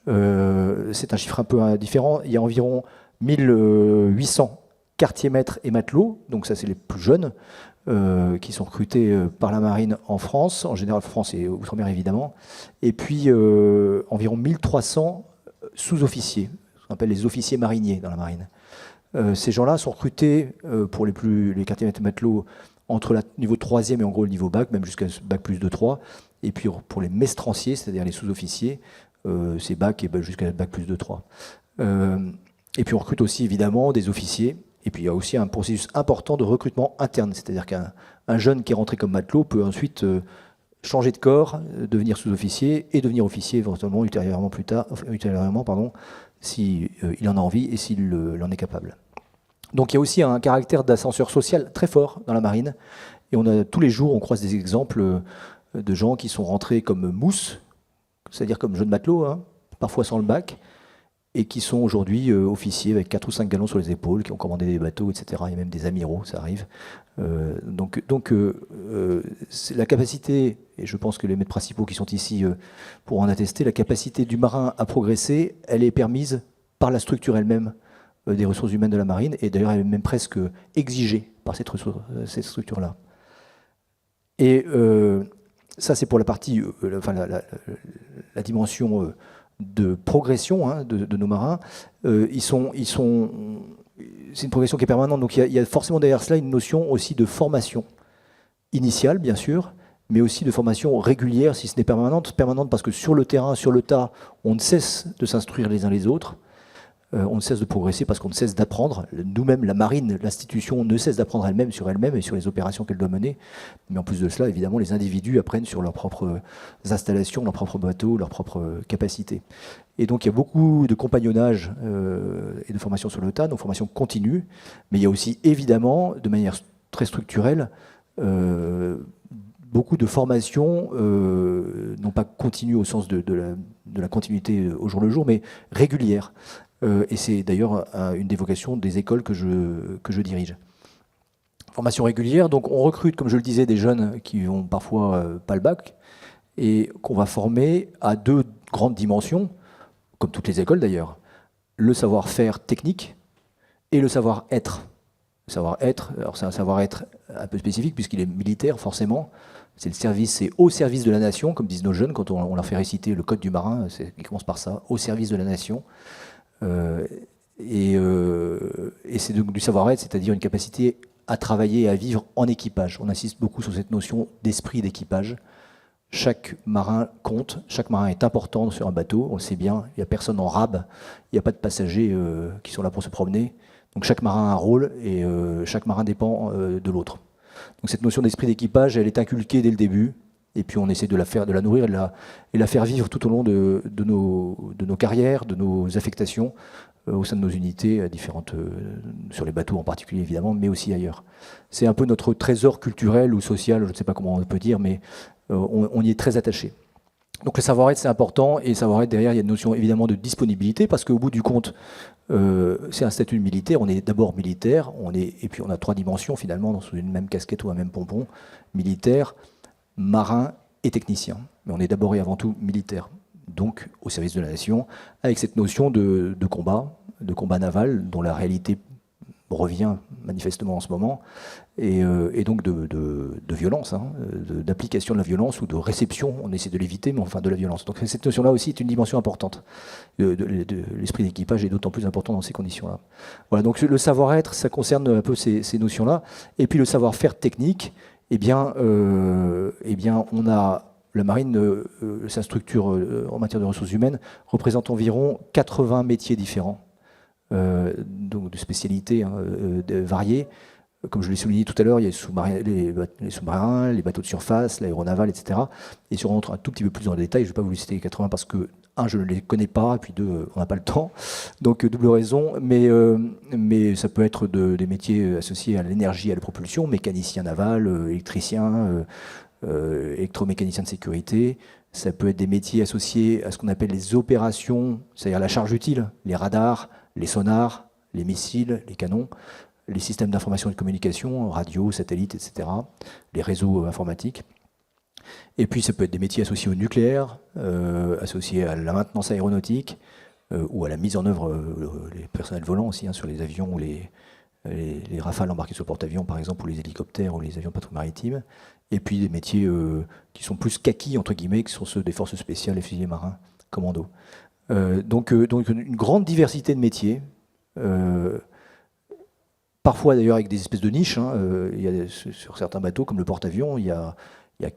c'est un chiffre un peu différent. Il y a environ 1800 quartiers-maîtres et matelots, donc ça c'est les plus jeunes, qui sont recrutés par la marine en France, en général France et Outre-mer évidemment, et puis environ 1300 sous-officiers, ce qu'on appelle les officiers mariniers dans la marine. Ces gens-là sont recrutés pour les quartiers-maîtres et matelots entre le niveau 3e et en gros le niveau bac, même jusqu'à bac plus de 3, et puis pour les mestranciers, c'est-à-dire les sous-officiers, c'est bac et jusqu'à bac plus de 3. Et puis on recrute aussi évidemment des officiers. Et puis il y a aussi un processus important de recrutement interne, c'est-à-dire qu'un jeune qui est rentré comme matelot peut ensuite changer de corps, devenir sous-officier et devenir officier éventuellement ultérieurement, s'il en a envie et s'il en est capable. Donc il y a aussi un caractère d'ascenseur social très fort dans la marine. Et tous les jours, on croise des exemples de gens qui sont rentrés comme mousses, c'est-à-dire comme jeunes matelots, hein, parfois sans le bac, et qui sont aujourd'hui officiers avec 4 ou 5 galons sur les épaules, qui ont commandé des bateaux, etc. Il y a même des amiraux, ça arrive. C'est la capacité, et je pense que les maîtres principaux qui sont ici pour en attester, la capacité du marin à progresser, elle est permise par la structure elle-même des ressources humaines de la marine, et d'ailleurs elle est même presque exigée par cette structure-là. Et ça c'est pour la partie, la dimension de progression hein, de nos marins. C'est une progression qui est permanente, donc il y a forcément derrière cela une notion aussi de formation initiale, bien sûr, mais aussi de formation régulière, si ce n'est permanente parce que sur le terrain, sur le tas, on ne cesse de s'instruire les uns les autres, on ne cesse de progresser parce qu'on ne cesse d'apprendre. Nous-mêmes, la marine, l'institution ne cesse d'apprendre elle-même sur elle-même et sur les opérations qu'elle doit mener. Mais en plus de cela, évidemment, les individus apprennent sur leurs propres installations, leurs propres bateaux, leurs propres capacités. Et donc il y a beaucoup de compagnonnage et de formation sur le tas, donc formation continue, mais il y a aussi évidemment, de manière très structurelle, beaucoup de formations, non pas continues au sens de la continuité au jour le jour, mais régulières. Et c'est d'ailleurs une des vocations des écoles que je dirige. Formation régulière, donc on recrute, comme je le disais, des jeunes qui n'ont parfois pas le bac, et qu'on va former à 2 grandes dimensions, comme toutes les écoles d'ailleurs, le savoir-faire technique et le savoir-être. Le savoir-être, alors c'est un savoir-être un peu spécifique puisqu'il est militaire forcément. C'est le service, c'est au service de la nation, comme disent nos jeunes quand on leur fait réciter le code du marin, il commence par ça, au service de la nation. Et c'est donc du savoir-être, c'est-à-dire une capacité à travailler et à vivre en équipage. On insiste beaucoup sur cette notion d'esprit d'équipage. Chaque marin compte, chaque marin est important sur un bateau, on le sait bien, il n'y a personne en rab, il n'y a pas de passagers qui sont là pour se promener. Donc chaque marin a un rôle et chaque marin dépend de l'autre. Donc cette notion d'esprit d'équipage, elle est inculquée dès le début, et puis on essaie de la nourrir et de la faire vivre tout au long de nos carrières, de nos affectations, au sein de nos unités différentes, sur les bateaux en particulier évidemment, mais aussi ailleurs. C'est un peu notre trésor culturel ou social, je ne sais pas comment on peut dire, mais on y est très attaché. Donc le savoir-être c'est important, et le savoir-être derrière il y a une notion évidemment de disponibilité, parce qu'au bout du compte, c'est un statut militaire, on est d'abord militaire, et puis on a 3 dimensions finalement, dans une même casquette ou un même pompon, militaire, marin et technicien. Mais on est d'abord et avant tout militaire, donc au service de la nation, avec cette notion de combat naval, dont la réalité revient manifestement en ce moment, et donc de violence, hein, d'application de la violence ou de réception, on essaie de l'éviter, mais enfin de la violence. Donc cette notion-là aussi est une dimension importante. L'esprit d'équipage est d'autant plus important dans ces conditions-là. Voilà, donc le savoir-être, ça concerne un peu ces notions-là. Et puis le savoir-faire technique, eh bien on a... La marine, sa structure en matière de ressources humaines, représente environ 80 métiers différents, donc de spécialités variées. Comme je l'ai souligné tout à l'heure, il y a les sous-marins, les bateaux de surface, l'aéronaval, etc. Et si on rentre un tout petit peu plus dans le détail, je ne vais pas vous les citer les 80 parce que, un, je ne les connais pas, et puis deux, on n'a pas le temps. Donc double raison, mais ça peut être des métiers associés à l'énergie, à la propulsion, mécanicien naval, électricien, électromécanicien de sécurité. Ça peut être des métiers associés à ce qu'on appelle les opérations, c'est-à-dire la charge utile, les radars, les sonars, les missiles, les canons, les systèmes d'information et de communication, radio, satellites, etc., les réseaux informatiques. Et puis ça peut être des métiers associés au nucléaire, associés à la maintenance aéronautique, ou à la mise en œuvre, les personnels volants aussi, hein, sur les avions ou les Rafales embarqués sur le porte-avions, par exemple, ou les hélicoptères ou les avions de patrouille maritime. Et puis des métiers qui sont plus kaki, entre guillemets, qui sont ceux des forces spéciales, les fusiliers marins, commando. Donc une grande diversité de métiers, parfois d'ailleurs avec des espèces de niches. Hein. Il y a, sur certains bateaux, comme le porte-avions, il y a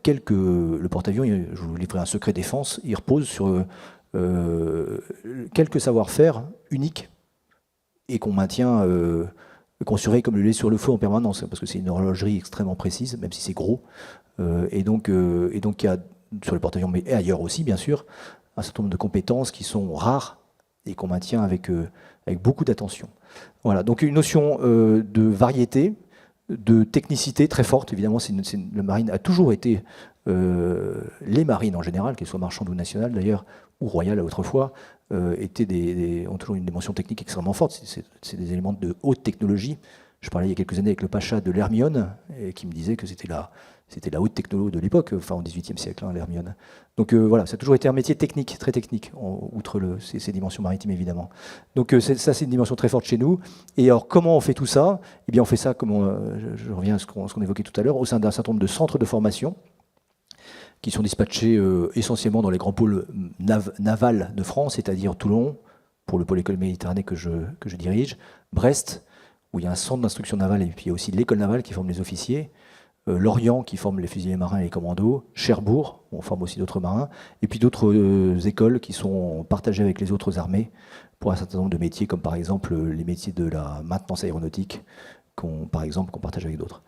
quelques... Le porte-avions, je vous livrerai un secret défense, il repose sur quelques savoir-faire uniques et qu'on maintient... qu'on surveille comme le lait sur le feu en permanence, parce que c'est une horlogerie extrêmement précise, même si c'est gros. Et donc il y a, sur le porte-avions, mais ailleurs aussi, bien sûr, un certain nombre de compétences qui sont rares et qu'on maintient avec beaucoup d'attention. Voilà, donc une notion de variété, de technicité très forte. Évidemment, la marine a toujours été, les marines en général, qu'elles soient marchandes ou nationales d'ailleurs, ou royales autrefois, ont toujours une dimension technique extrêmement forte. C'est des éléments de haute technologie. Je parlais il y a quelques années avec le pacha de l'Hermione, qui me disait que c'était la haute technologie de l'époque, enfin au XVIIIe siècle, hein, l'Hermione. Donc voilà, ça a toujours été un métier technique, très technique, outre ces dimensions maritimes évidemment. Donc ça c'est une dimension très forte chez nous. Et alors comment on fait tout ça? Eh bien on fait ça, comme je reviens à ce qu'on évoquait tout à l'heure, au sein d'un certain nombre de centres de formation, qui sont dispatchés essentiellement dans les grands pôles navals de France, c'est-à-dire Toulon, pour le pôle école Méditerranée que je dirige, Brest, où il y a un centre d'instruction navale, et puis il y a aussi l'école navale qui forme les officiers, Lorient qui forme les fusiliers marins et les commandos, Cherbourg, où on forme aussi d'autres marins, et puis d'autres écoles qui sont partagées avec les autres armées pour un certain nombre de métiers, comme par exemple les métiers de la maintenance aéronautique, qu'on partage avec d'autres.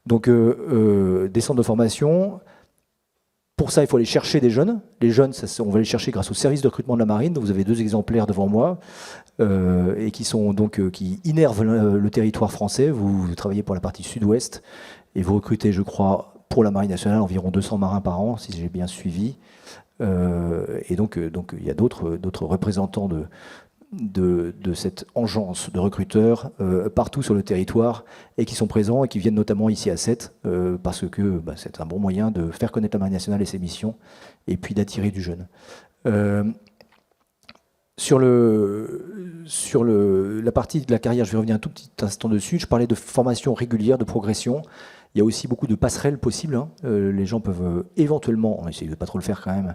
Donc des centres de formation. Pour ça, il faut aller chercher des jeunes. Les jeunes, on va les chercher grâce au service de recrutement de la marine. Vous avez 2 exemplaires devant moi, et qui sont donc qui innervent le territoire français. Vous travaillez pour la partie sud-ouest et vous recrutez, je crois, pour la marine nationale environ 200 marins par an, si j'ai bien suivi. Et donc il y a d'autres représentants de cette engeance de recruteurs partout sur le territoire et qui sont présents et qui viennent notamment ici à Sète parce que c'est un bon moyen de faire connaître la Marine nationale et ses missions et puis d'attirer du jeune. Sur la partie de la carrière, je vais revenir un tout petit instant dessus. Je parlais de formation régulière, de progression. Il y a aussi beaucoup de passerelles possibles. Les gens peuvent éventuellement, on essaie de ne pas trop le faire quand même,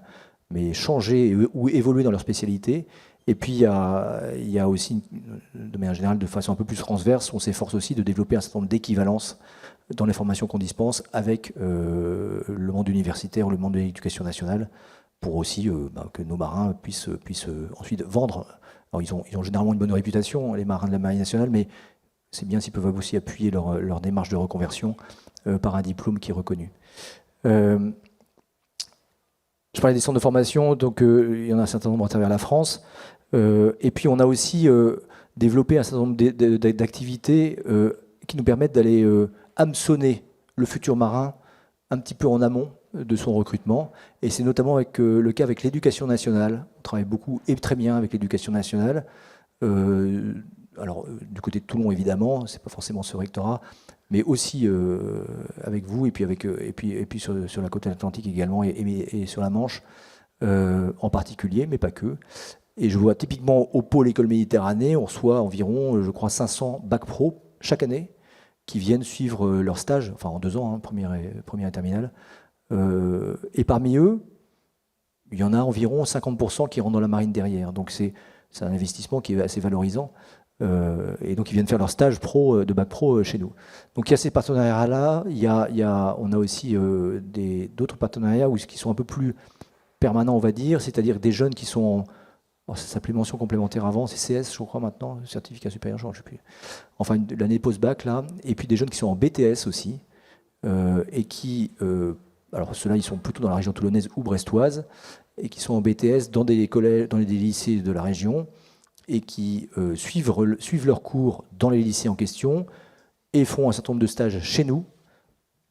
mais changer ou évoluer dans leur spécialité. Et puis il y a aussi, de manière générale, de façon un peu plus transverse, on s'efforce aussi de développer un certain nombre d'équivalences dans les formations qu'on dispense avec le monde universitaire ou le monde de l'éducation nationale, pour aussi que nos marins puissent ensuite vendre. Alors ils ont généralement une bonne réputation, les marins de la Marine nationale, mais c'est bien s'ils peuvent aussi appuyer leur démarche de reconversion par un diplôme qui est reconnu. Je parlais des centres de formation, donc il y en a un certain nombre à travers la France. Et puis on a aussi développé un certain nombre d'activités qui nous permettent d'aller hameçonner le futur marin un petit peu en amont de son recrutement. Et c'est notamment le cas avec l'éducation nationale. On travaille beaucoup et très bien avec l'éducation nationale. Alors du côté de Toulon évidemment, c'est pas forcément ce rectorat, mais aussi avec vous et puis sur la côte atlantique également et sur la Manche en particulier, mais pas que. Et je vois typiquement au pôle École Méditerranée, on reçoit environ, je crois, 500 bac pro chaque année qui viennent suivre leur stage, enfin en 2 ans, première et terminale. Et parmi eux, il y en a environ 50% qui rentrent dans la marine derrière. Donc c'est un investissement qui est assez valorisant. Et donc ils viennent faire leur stage pro de bac pro chez nous. Donc il y a ces partenariats-là. On a aussi d'autres partenariats qui sont un peu plus permanents, on va dire, c'est-à-dire des jeunes qui sont ça s'appelait mention complémentaire avant, c'est CS, je crois maintenant, certificat supérieur, je ne sais plus. Enfin, l'année post-bac, là. Et puis des jeunes qui sont en BTS aussi, et qui, alors ceux-là, ils sont plutôt dans la région toulonnaise ou brestoise, et qui sont en BTS dans des collèges, dans des lycées de la région, et qui suivent leurs cours dans les lycées en question, et font un certain nombre de stages chez nous.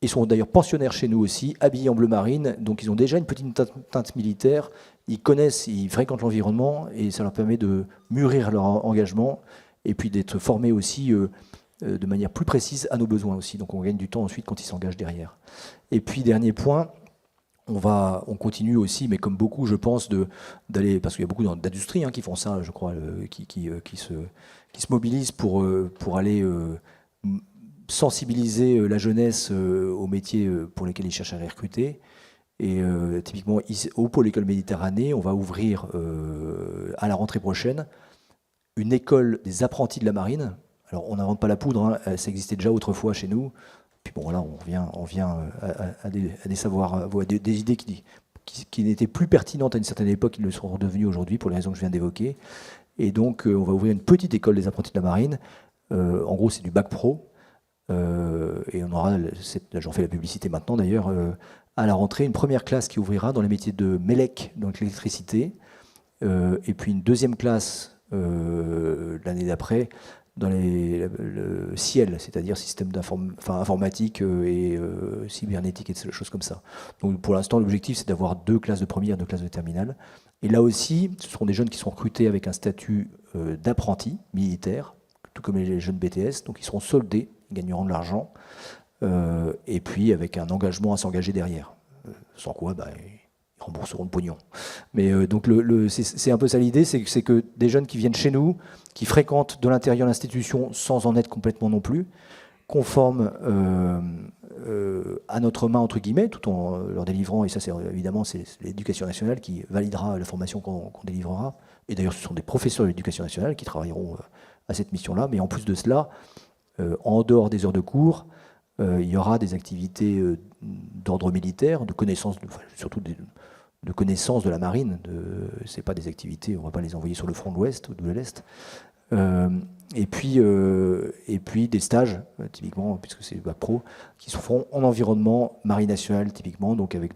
Ils sont d'ailleurs pensionnaires chez nous aussi, habillés en bleu marine, donc ils ont déjà une petite teinte militaire, ils connaissent, ils fréquentent l'environnement, et ça leur permet de mûrir leur engagement, et puis d'être formés aussi de manière plus précise à nos besoins aussi. Donc on gagne du temps ensuite quand ils s'engagent derrière. Et puis dernier point, on continue aussi, mais comme beaucoup, je pense, d'aller, parce qu'il y a beaucoup d'industries qui font ça, je crois, qui se mobilisent pour aller sensibiliser la jeunesse aux métiers pour lesquels ils cherchent à les recruter. Et typiquement, au pôle École Méditerranée, on va ouvrir à la rentrée prochaine une école des apprentis de la marine. Alors, on n'invente pas la poudre, ça existait déjà autrefois chez nous. Puis bon, là, on vient à des savoirs, des idées qui n'étaient plus pertinentes à une certaine époque, qui le sont redevenues aujourd'hui pour les raisons que je viens d'évoquer. Et donc, on va ouvrir une petite école des apprentis de la marine. En gros, c'est du bac pro. Et on aura, j'en fais la publicité maintenant d'ailleurs, à la rentrée, une première classe qui ouvrira dans les métiers de Mélec, donc l'électricité, et puis une deuxième classe l'année d'après dans le ciel, c'est-à-dire système informatique et cybernétique et des choses comme ça. Donc pour l'instant, l'objectif, c'est d'avoir 2 classes de première, 2 classes de terminale. Et là aussi, ce seront des jeunes qui seront recrutés avec un statut d'apprenti militaire, tout comme les jeunes BTS, donc ils seront soldés, ils gagneront de l'argent, et puis avec un engagement à s'engager derrière. Sans quoi, ils rembourseront le pognon. Mais donc c'est un peu ça l'idée, c'est que des jeunes qui viennent chez nous, qui fréquentent de l'intérieur de l'institution sans en être complètement non plus, conformes à notre main, entre guillemets, tout en leur délivrant, et ça c'est évidemment c'est l'éducation nationale qui validera la formation qu'on délivrera, et d'ailleurs ce sont des professeurs de l'éducation nationale qui travailleront à cette mission-là, mais en plus de cela, en dehors des heures de cours, il y aura des activités d'ordre militaire, de connaissance, surtout de connaissance de la marine. Ce n'est pas des activités, on ne va pas les envoyer sur le front de l'Ouest ou de l'Est. Et puis des stages, typiquement, puisque c'est le bac pro, qui se feront en environnement marine nationale, typiquement, donc avec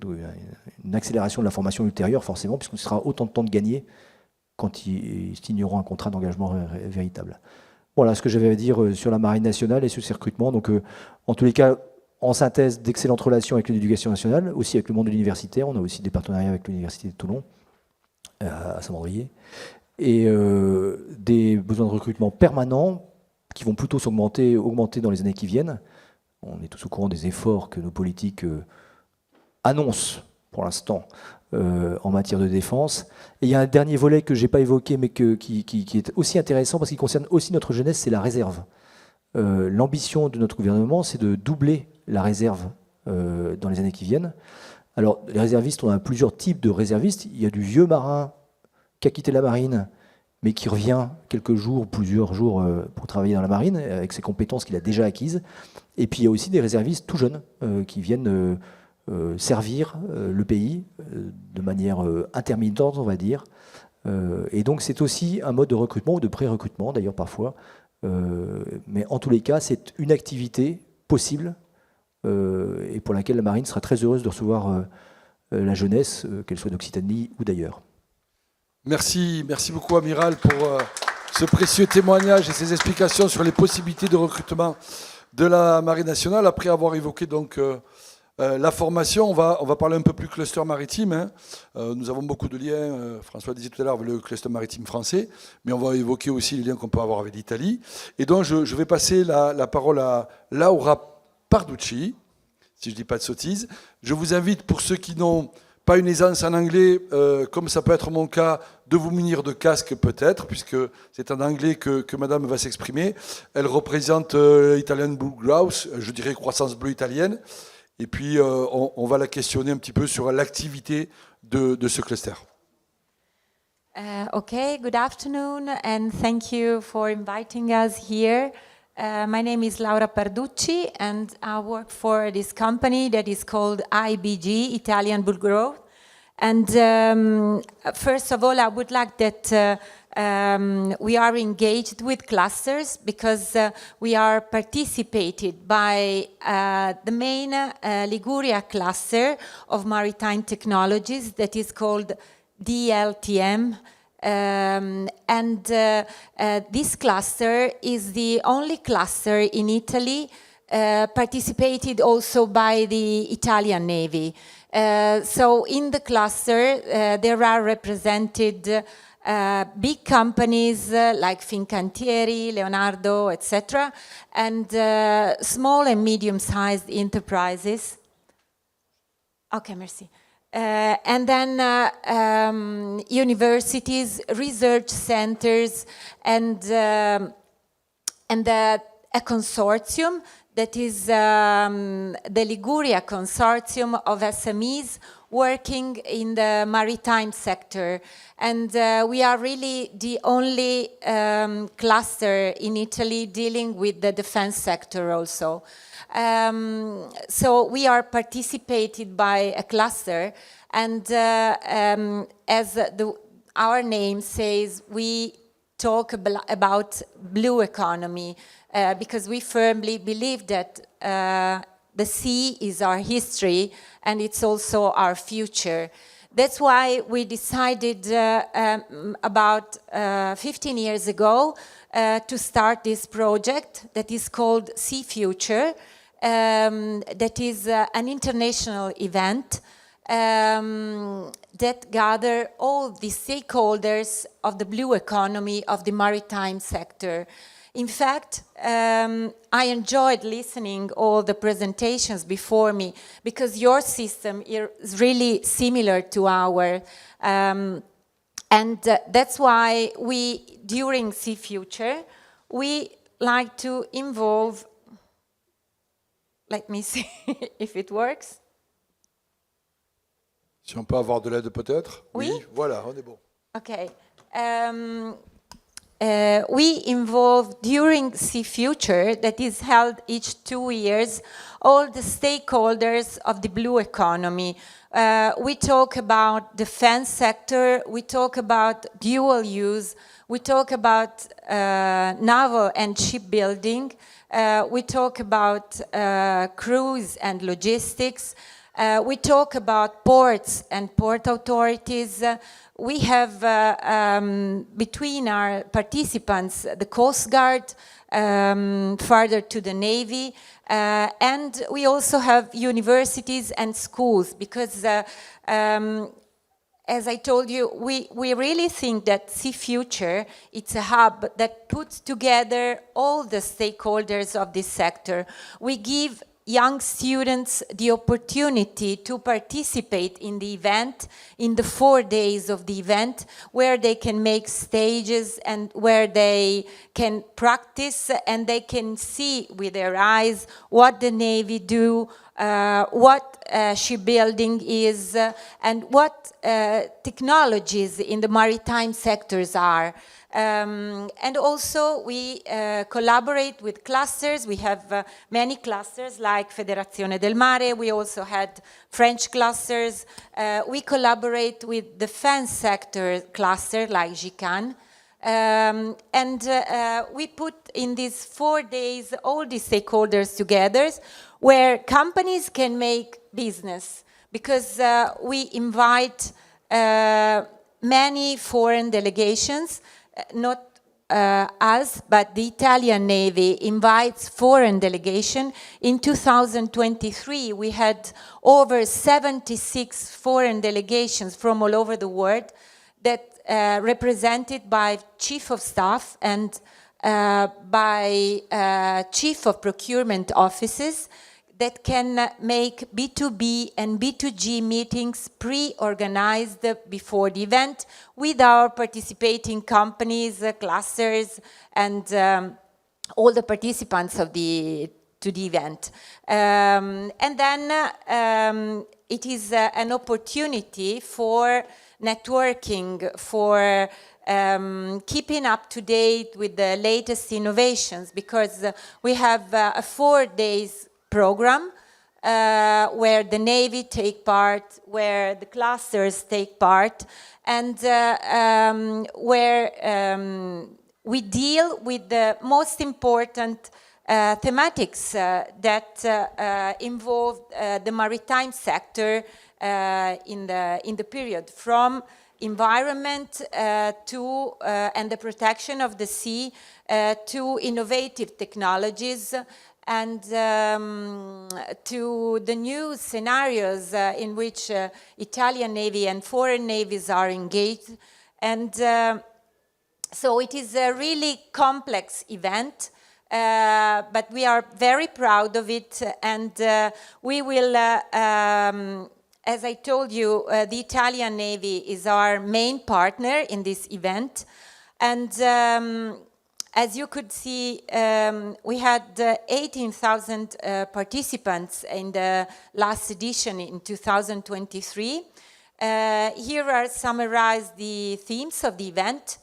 une accélération de la formation ultérieure, forcément, puisqu'on sera autant de temps de gagner quand ils signeront un contrat d'engagement véritable. Voilà ce que j'avais à dire sur la Marine nationale et sur ces recrutements. Donc, en tous les cas, en synthèse, d'excellentes relations avec l'éducation nationale, aussi avec le monde universitaire. On a aussi des partenariats avec l'Université de Toulon, à Saint-Mandrier. Et des besoins de recrutement permanents qui vont plutôt augmenter dans les années qui viennent. On est tous au courant des efforts que nos politiques annoncent pour l'instant en matière de défense. Et il y a un dernier volet que je n'ai pas évoqué, mais qui est aussi intéressant parce qu'il concerne aussi notre jeunesse, c'est la réserve. L'ambition de notre gouvernement, c'est de doubler la réserve dans les années qui viennent. Alors, les réservistes, on a plusieurs types de réservistes. Il y a du vieux marin qui a quitté la marine, mais qui revient quelques jours, plusieurs jours pour travailler dans la marine, avec ses compétences qu'il a déjà acquises. Et puis, il y a aussi des réservistes tout jeunes qui viennent servir le pays de manière intermittente, on va dire. Et donc, c'est aussi un mode de recrutement ou de pré-recrutement, d'ailleurs, parfois. Mais en tous les cas, c'est une activité possible et pour laquelle la marine sera très heureuse de recevoir la jeunesse, qu'elle soit d'Occitanie ou d'ailleurs. Merci beaucoup, Amiral, pour ce précieux témoignage et ces explications sur les possibilités de recrutement de la Marine nationale. Après avoir évoqué donc la formation, on va parler un peu plus cluster maritime. Hein. Nous avons beaucoup de liens, François disait tout à l'heure, avec le cluster maritime français, mais on va évoquer aussi les liens qu'on peut avoir avec l'Italie. Et donc, je vais passer la parole à Laura Parducci, si je ne dis pas de sottises. Je vous invite, pour ceux qui n'ont pas une aisance en anglais, comme ça peut être mon cas, de vous munir de casque peut-être, puisque c'est en anglais que madame va s'exprimer. Elle représente Italian Blue Grouse, je dirais croissance bleue italienne. Et puis, on va la questionner un petit peu sur l'activité de ce cluster. Okay, good afternoon, and thank you for inviting us here. My name is Laura Parducci, and I work for this company that is called IBG, Italian Bull Growth. And first of all, I would like that we are engaged with clusters because we are participated by the main Liguria cluster of maritime technologies that is called DLTM. This cluster is the only cluster in Italy participated also by the Italian Navy. So in the cluster, there are represented big companies like Fincantieri, Leonardo, etc., and small and medium-sized enterprises. Okay, merci. And then universities, research centers, and a consortium that is the Liguria Consortium of SMEs working in the maritime sector. And we are really the only cluster in Italy dealing with the defense sector also. So we are participated by a cluster, and as our name says, we talk about blue economy because we firmly believe that the sea is our history and it's also our future. That's why we decided about 15 years ago to start this project that is called Sea Future. That is an international event that gather all the stakeholders of the blue economy of the maritime sector. In fact, I enjoyed listening all the presentations before me because your system is really similar to our, and that's why we, during Sea Future, we like to involve. Let me see if it works. Si on peut avoir de l'aide peut-être. Oui. Voilà, on est bon. Okay. We involve during Sea Future, that is held each 2 years, all the stakeholders of the blue economy. We talk about defense sector, we talk about dual use, we talk about naval and shipbuilding, we talk about cruise and logistics, we talk about ports and port authorities. We have between our participants the Coast Guard, further to the Navy, and we also have universities and schools because as I told you, we really think that Sea Future, it's a hub that puts together all the stakeholders of this sector. We give young students the opportunity to participate in the event, in the 4 days of the event, where they can make stages and where they can practice and they can see with their eyes what the Navy do, what shipbuilding is, and what technologies in the maritime sectors are. And also we collaborate with clusters. We have many clusters like Federazione del Mare. We also had French clusters. We collaborate with defense sector cluster like GICAN. We put in these 4 days all the stakeholders together where companies can make business, because we invite many foreign delegations. Not us, but the Italian Navy invites foreign delegation. In 2023, we had over 76 foreign delegations from all over the world that represented by chief of staff and by chief of procurement offices that can make B2B and B2G meetings pre-organized before the event with our participating companies, clusters, and all the participants of to the event. And then it is an opportunity for networking, for keeping up to date with the latest innovations, because we have a 4 days program where the Navy take part, where the clusters take part, and where we deal with the most important thematics that involve the maritime sector in the period, from environment to and the protection of the sea to innovative technologies, and to the new scenarios in which Italian Navy and foreign navies are engaged. And so it is a really complex event, but we are very proud of it, and we will, as I told you, the Italian Navy is our main partner in this event. And as you could see, we had 18,000 participants in the last edition in 2023. Here are summarized the themes of the event,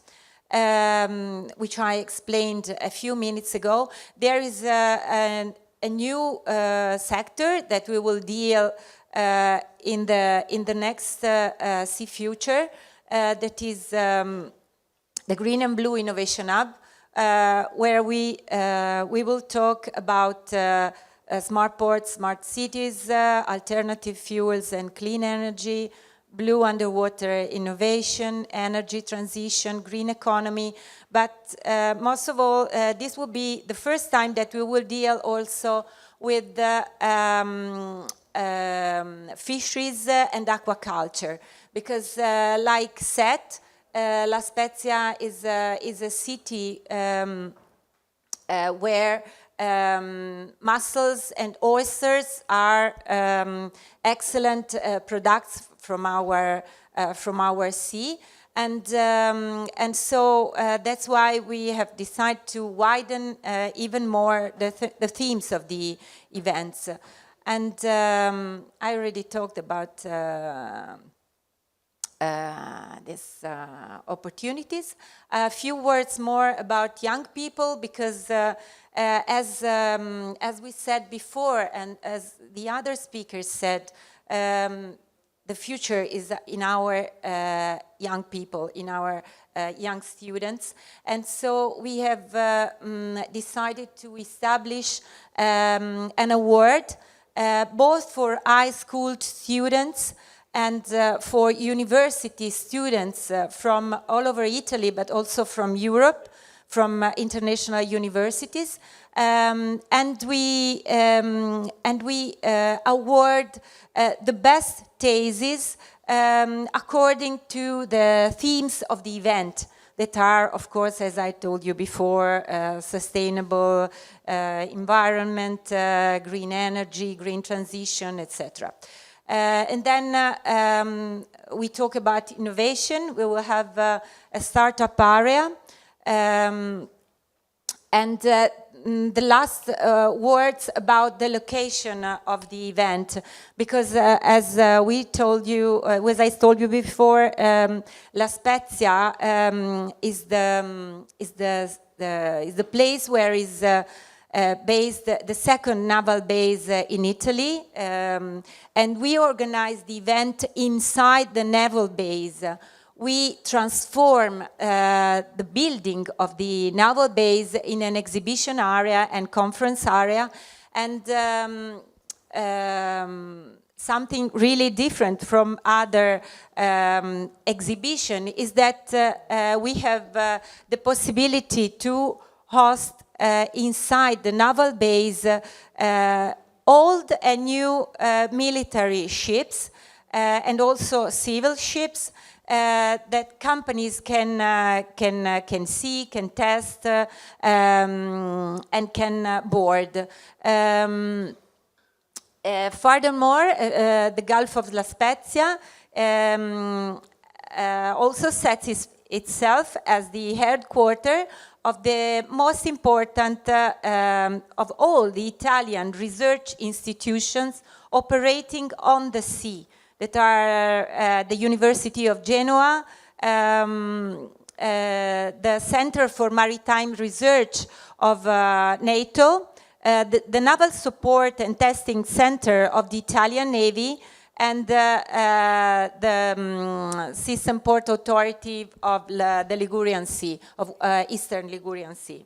which I explained a few minutes ago. There is a new sector that we will deal in the next Sea Future, that is the Green and Blue Innovation Hub, where we will talk about smart ports, smart cities, alternative fuels and clean energy, blue underwater innovation, energy transition, green economy. But most of all, this will be the first time that we will deal also with fisheries and aquaculture, because like SET, La Spezia is a city where mussels and oysters are excellent products from our sea, and so that's why we have decided to widen even more the themes of the events. And I already talked about these opportunities. A few words more about young people, because as we said before, and as the other speakers said, the future is in our young people, in our young students. And so we have decided to establish an award both for high school students and for university students from all over Italy, but also from Europe, from international universities. And we award the best theses according to the themes of the event. that are, of course, as I told you before, sustainable environment, green energy, green transition, etc. And then we talk about innovation. We will have a startup area. And the last words about the location of the event, because as we told you, as I told you before, La Spezia is the place where is based the second naval base in Italy, and we organized the event inside the naval base. We transform the building of the naval base in an exhibition area and conference area, and something really different from other exhibition is that we have the possibility to host inside the naval base old and new military ships and also civil ships that companies can see, can test, and can board. Furthermore, the Gulf of La Spezia also sets itself as the headquarters of the most important of all the Italian research institutions operating on the sea, that are the University of Genoa, the Center for Maritime Research of NATO, the Naval Support and Testing Center of the Italian Navy, and the System Port Authority of the Ligurian Sea, of Eastern Ligurian Sea.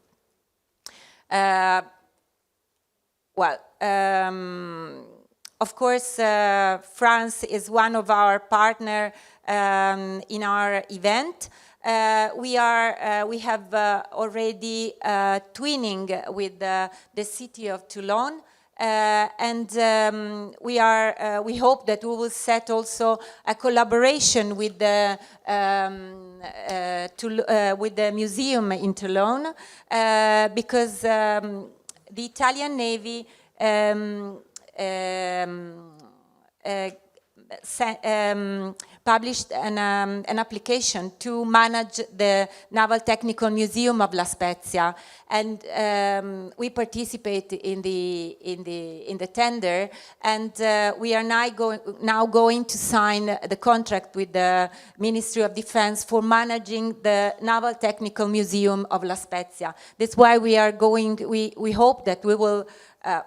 Of course, France is one of our partners in our event. We have already twinning with the city of Toulon, and we hope that we will set also a collaboration with the museum in Toulon, because the Italian Navy published an application to manage the Naval Technical Museum of La Spezia, and we participate in the tender, and we are now going to sign the contract with the Ministry of Defense for managing the Naval Technical Museum of La Spezia. That's why we are going. We hope that we will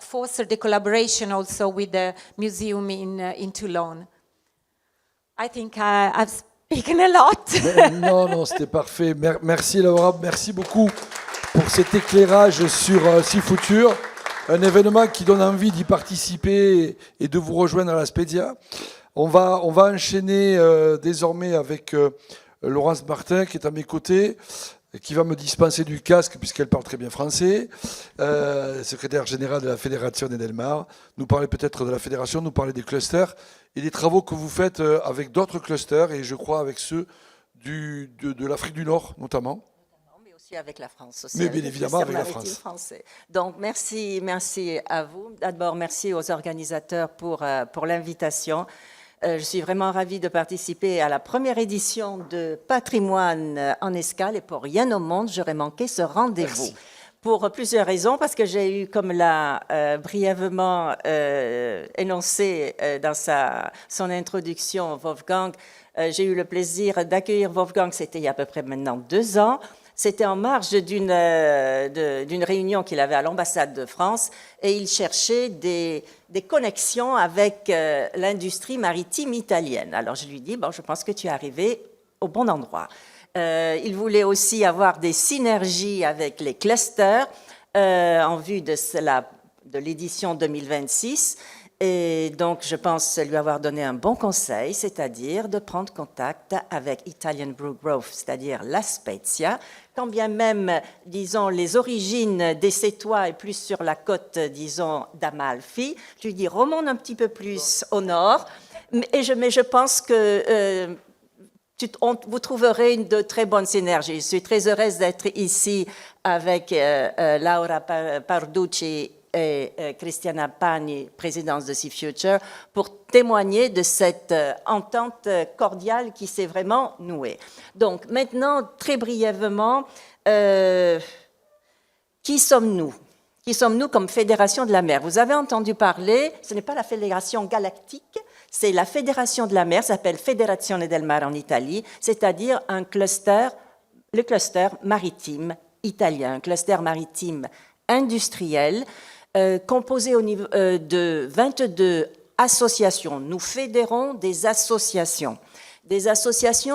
foster the collaboration also with the museum in Toulon. I think I've spoken a lot. Non, c'était parfait. Merci Laura, merci beaucoup pour cet éclairage sur SeaFuture, un événement qui donne envie d'y participer et de vous rejoindre à La Spezia. On va enchaîner désormais avec Laurence Martin qui est à mes côtés, qui va me dispenser du casque puisqu'elle parle très bien français, secrétaire générale de la Fédération d'Edelmar, nous parler peut-être de la fédération, nous parler des clusters et des travaux que vous faites avec d'autres clusters, et je crois avec ceux de l'Afrique du Nord notamment. Mais aussi avec la France. Aussi, mais bien évidemment avec la France. Français. Donc merci à vous. D'abord merci aux organisateurs pour l'invitation. Je suis vraiment ravie de participer à la première édition de Patrimoine en escale, et pour rien au monde, j'aurais manqué ce rendez-vous. Merci. Pour plusieurs raisons, parce que j'ai eu, comme l'a brièvement énoncé dans son introduction, Wolfgang, j'ai eu le plaisir d'accueillir Wolfgang, c'était il y a à peu près maintenant 2 ans. C'était en marge d'une réunion qu'il avait à l'ambassade de France, et il cherchait des connexions avec l'industrie maritime italienne. Alors je lui dis, bon, je pense que tu es arrivé au bon endroit. Il voulait aussi avoir des synergies avec les clusters en vue de l'édition 2026. Et donc, je pense lui avoir donné un bon conseil, c'est-à-dire de prendre contact avec Italian Blue Grove, c'est-à-dire La Spezia, quand bien même, disons, les origines des Sétois et plus sur la côte, disons, d'Amalfi. Je lui dis, remonte un petit peu plus au nord. Mais je pense que vous trouverez de très bonnes synergies. Je suis très heureuse d'être ici avec Laura Parducci et Cristiana Pani, présidente de Sea Future, pour témoigner de cette entente cordiale qui s'est vraiment nouée. Donc maintenant, très brièvement, qui sommes-nous ? Qui sommes-nous comme Fédération de la mer? Vous avez entendu parler, ce n'est pas la Fédération galactique, c'est la Fédération de la mer, ça s'appelle Federazione del Mare en Italie, c'est-à-dire un cluster, le cluster maritime italien, un cluster maritime industriel, composé au niveau, de 22 associations. Nous fédérons des associations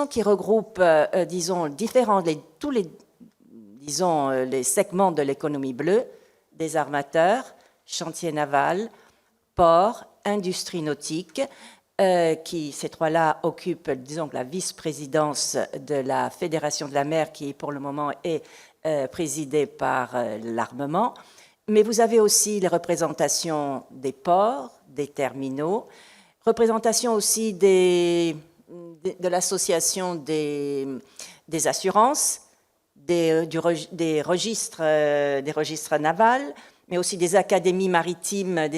qui regroupent, disons, tous les, disons, les segments de l'économie bleue, des armateurs, chantiers navals, ports, industrie nautique, qui, ces trois-là, occupent, disons, la vice-présidence de la Fédération de la mer, qui, pour le moment, est présidée par l'armement. Mais vous avez aussi les représentations des ports, des terminaux, représentation aussi de l'association des assurances, des registres navals, mais aussi des académies maritimes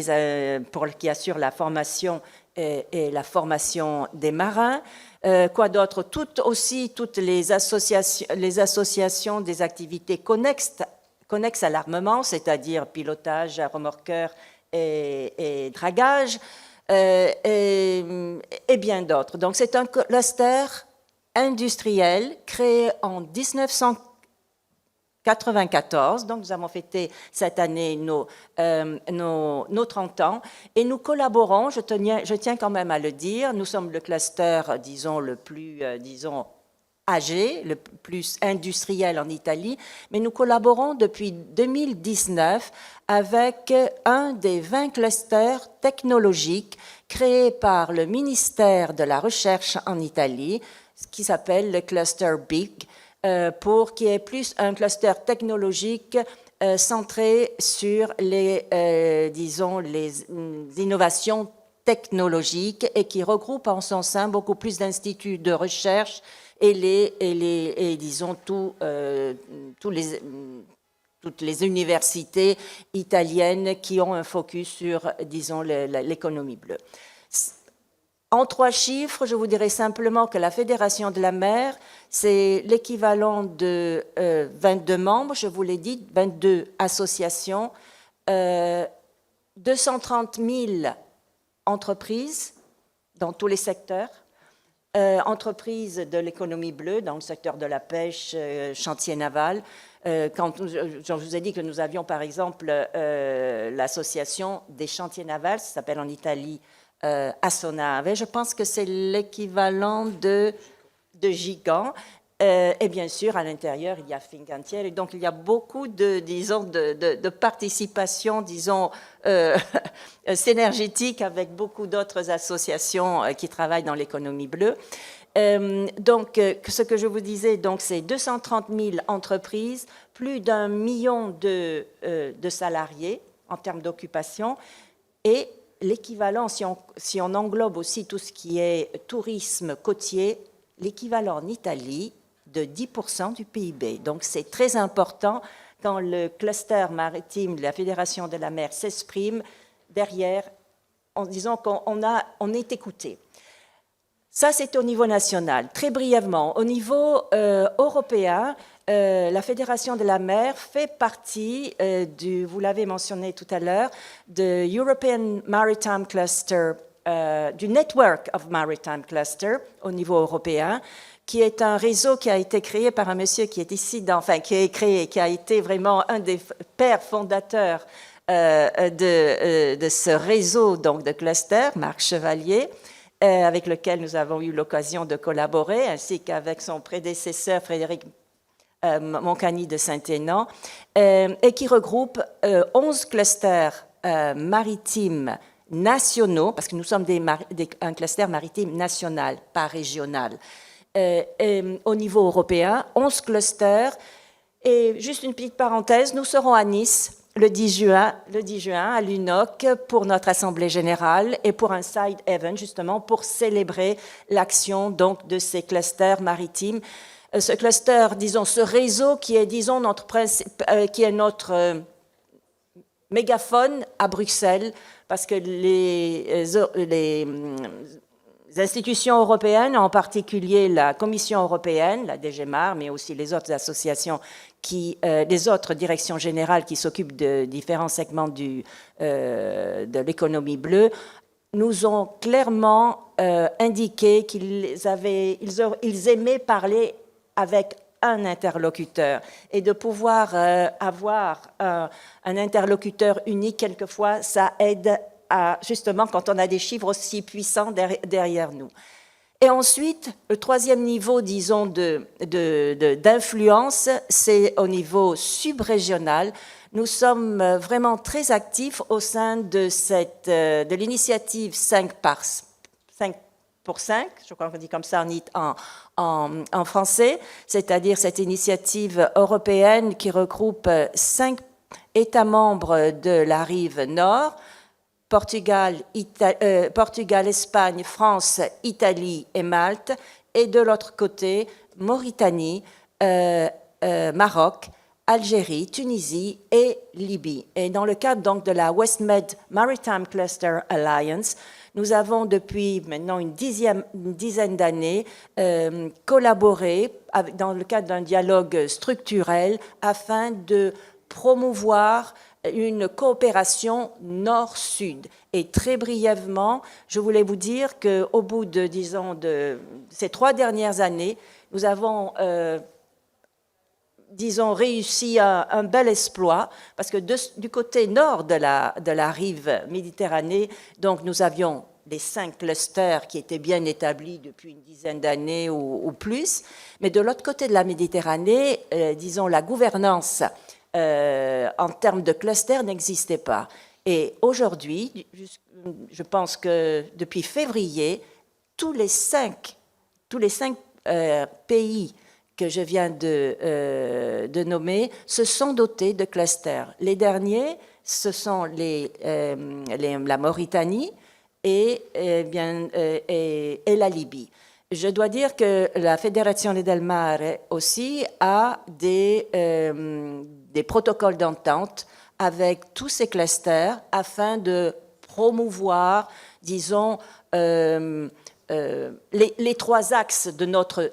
qui assurent la formation et la formation des marins. Quoi d'autre? Toutes les associations des activités connexes à l'armement, c'est-à-dire pilotage, remorqueur et dragage, et bien d'autres. Donc c'est un cluster industriel créé en 1994, donc nous avons fêté cette année nos 30 ans, et nous collaborons, je tiens quand même à le dire, nous sommes le cluster, disons, le plus, âgé, le plus industriel en Italie, mais nous collaborons depuis 2019 avec un des 20 clusters technologiques créés par le ministère de la Recherche en Italie, qui s'appelle le cluster BIG, qui est plus un cluster technologique centré sur les innovations technologiques et qui regroupe en son sein beaucoup plus d'instituts de recherche et toutes les universités italiennes qui ont un focus sur, disons, l'économie bleue. En 3 chiffres, je vous dirais simplement que la Fédération de la mer, c'est l'équivalent de 22 membres, je vous l'ai dit, 22 associations, 230 000 entreprises dans tous les secteurs, entreprises de l'économie bleue dans le secteur de la pêche, chantier naval. Je vous ai dit que nous avions par exemple l'association des chantiers navals, ça s'appelle en Italie Assonave. Je pense que c'est l'équivalent de Gigant. Et bien sûr, à l'intérieur, il y a Fincantieri. Donc, il y a beaucoup de participation, disons, synergétique avec beaucoup d'autres associations qui travaillent dans l'économie bleue. Donc, ce que je vous disais, donc, c'est 230 000 entreprises, plus d'1 million de salariés en termes d'occupation, et l'équivalent, si on englobe aussi tout ce qui est tourisme côtier, l'équivalent en Italie de 10% du PIB. Donc c'est très important quand le cluster maritime de la Fédération de la mer s'exprime derrière en disant qu'on est écouté. Ça, c'est au niveau national. Très brièvement, au niveau européen, la Fédération de la mer fait partie vous l'avez mentionné tout à l'heure, de European Maritime Cluster, du Network of Maritime Cluster au niveau européen, qui est un réseau qui a été créé par un monsieur qui est ici, qui a été vraiment un des pères fondateurs de ce réseau donc, de clusters, Marc Chevalier, avec lequel nous avons eu l'occasion de collaborer, ainsi qu'avec son prédécesseur Frédéric Moncani de Saint-Hénan, et qui regroupe 11 clusters maritimes nationaux, parce que nous sommes un cluster maritime national, pas régional. Au niveau européen, 11 clusters. Et juste une petite parenthèse, nous serons à Nice le 10 juin à l'UNOC pour notre Assemblée générale et pour un side event, justement, pour célébrer l'action donc de ces clusters maritimes. Ce cluster, disons, ce réseau qui est, disons, qui est notre mégaphone à Bruxelles, parce que les institutions européennes, en particulier la Commission européenne, la DG MAR, mais aussi les autres associations, les autres directions générales qui s'occupent de différents segments de l'économie bleue, nous ont clairement indiqué qu'ils aimaient parler avec un interlocuteur, et de pouvoir avoir un interlocuteur unique, quelquefois, ça aide justement quand on a des chiffres aussi puissants derrière nous. Et ensuite, le troisième niveau, disons, d'influence, c'est au niveau subrégional. Nous sommes vraiment très actifs au sein de l'initiative 5 pour 5, je crois qu'on dit comme ça en français, c'est-à-dire cette initiative européenne qui regroupe 5 États membres de la rive nord, Portugal, Espagne, France, Italie et Malte, et de l'autre côté, Mauritanie, Maroc, Algérie, Tunisie et Libye. Et dans le cadre donc de la WestMed Maritime Cluster Alliance, nous avons depuis maintenant une dizaine d'années collaboré dans le cadre d'un dialogue structurel afin de promouvoir une coopération nord-sud. Et très brièvement, je voulais vous dire qu'au bout de, disons, de ces 3 dernières années, nous avons, disons, réussi un bel exploit, parce que du côté nord de la rive Méditerranée, donc nous avions les 5 clusters qui étaient bien établis depuis une dizaine d'années ou plus, mais de l'autre côté de la Méditerranée, disons, la gouvernance en termes de clusters n'existait pas. Et aujourd'hui, je pense que depuis février, tous les 5 pays que je viens de nommer se sont dotés de clusters. Les derniers, ce sont la Mauritanie et la Libye. Je dois dire que la Federazione del Mare aussi a des protocoles d'entente avec tous ces clusters afin de promouvoir, disons, les 3 axes de notre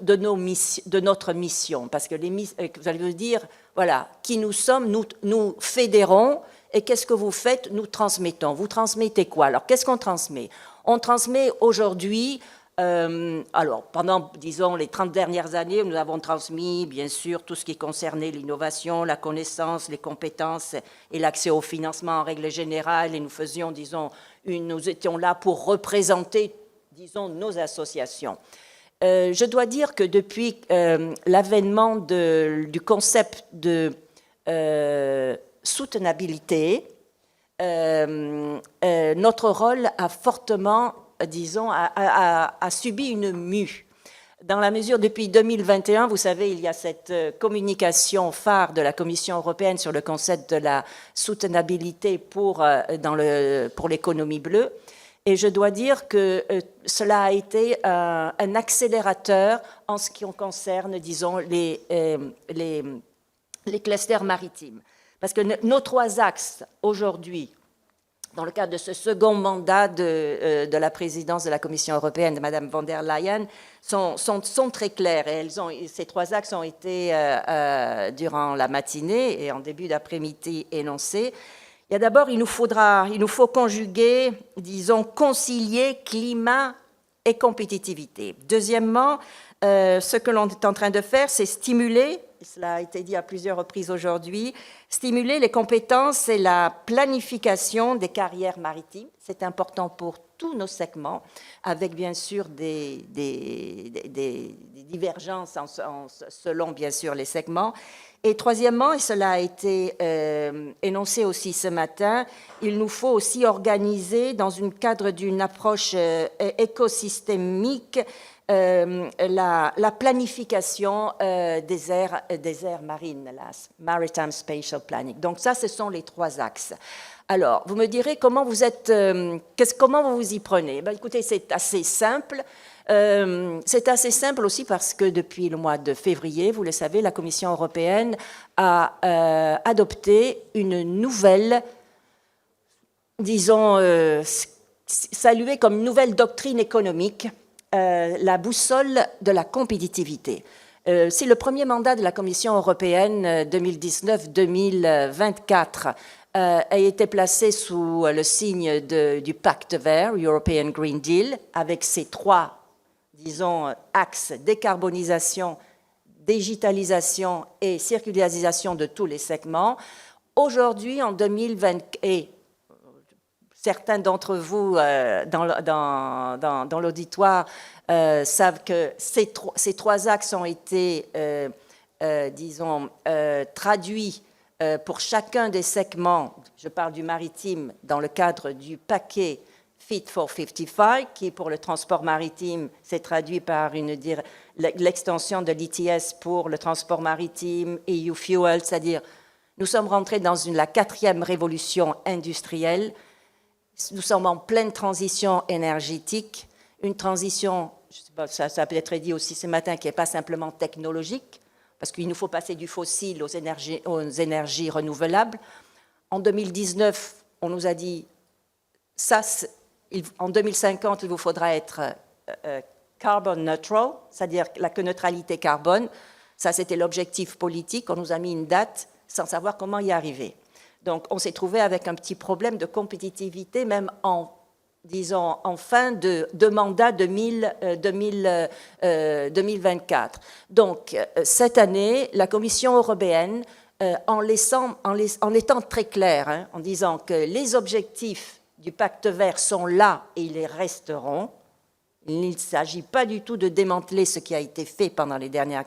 mission. Parce que vous allez vous dire, voilà, qui nous sommes, nous fédérons, et qu'est-ce que vous faites? Nous transmettons. Vous transmettez quoi? Alors, qu'est-ce qu'on transmet? On transmet aujourd'hui... alors, pendant, disons, les 30 dernières années, nous avons transmis, bien sûr, tout ce qui concernait l'innovation, la connaissance, les compétences et l'accès au financement en règle générale. Et nous faisions, disons, nous étions là pour représenter, disons, nos associations. Je dois dire que depuis l'avènement du concept de soutenabilité, notre rôle a fortement, disons, a subi une mue. Dans la mesure, depuis 2021, vous savez, il y a cette communication phare de la Commission européenne sur le concept de la soutenabilité pour l'économie bleue. Et je dois dire que cela a été un accélérateur en ce qui concerne, disons, les clusters maritimes. Parce que nos 3 axes, aujourd'hui, dans le cadre de ce second mandat de la présidence de la Commission européenne, de Mme von der Leyen, sont très clairs. Et ces 3 axes ont été, durant la matinée et en début d'après-midi, énoncés. Il y a d'abord, il nous faut conjuguer, disons, concilier climat et compétitivité. Deuxièmement, ce que l'on est en train de faire, c'est stimuler, cela a été dit à plusieurs reprises aujourd'hui, stimuler les compétences et la planification des carrières maritimes. C'est important pour tous nos segments, avec bien sûr des divergences selon bien sûr les segments. Et troisièmement, et cela a été énoncé aussi ce matin, il nous faut aussi organiser dans le cadre d'une approche écosystémique la planification des aires marines, la Maritime Spatial Planning. Donc ça, ce sont les 3 axes. Alors, vous me direz comment vous y prenez. Ben, écoutez, c'est assez simple. C'est assez simple aussi parce que depuis le mois de février, vous le savez, la Commission européenne a adopté une nouvelle, disons, saluée comme nouvelle doctrine économique, la boussole de la compétitivité. C'est le premier mandat de la Commission européenne 2019-2024 a été placé sous le signe du Pacte vert, European Green Deal, avec ses 3 disons, axes, décarbonisation, digitalisation et circularisation de tous les segments. Aujourd'hui, en 2020, et certains d'entre vous dans l'auditoire savent que ces 3 axes ont été, disons, traduits pour chacun des segments, je parle du maritime, dans le cadre du paquet Fit for 55, qui pour le transport maritime s'est traduit par l'extension de l'ETS pour le transport maritime, EU Fuel, c'est-à-dire nous sommes rentrés dans la 4e révolution industrielle, nous sommes en pleine transition énergétique, une transition, je sais pas, ça a peut-être été dit aussi ce matin, qui n'est pas simplement technologique, parce qu'il nous faut passer du fossile aux énergies renouvelables. En 2019, on nous a dit, en 2050, il vous faudra être carbon neutral, c'est-à-dire la neutralité carbone. Ça, c'était l'objectif politique. On nous a mis une date sans savoir comment y arriver. Donc, on s'est trouvé avec un petit problème de compétitivité, même en fin de mandat 2024. Donc, cette année, la Commission européenne, en étant très claire, en disant que les objectifs du pacte vert sont là et ils resteront. Il ne s'agit pas du tout de démanteler ce qui a été fait pendant les dernières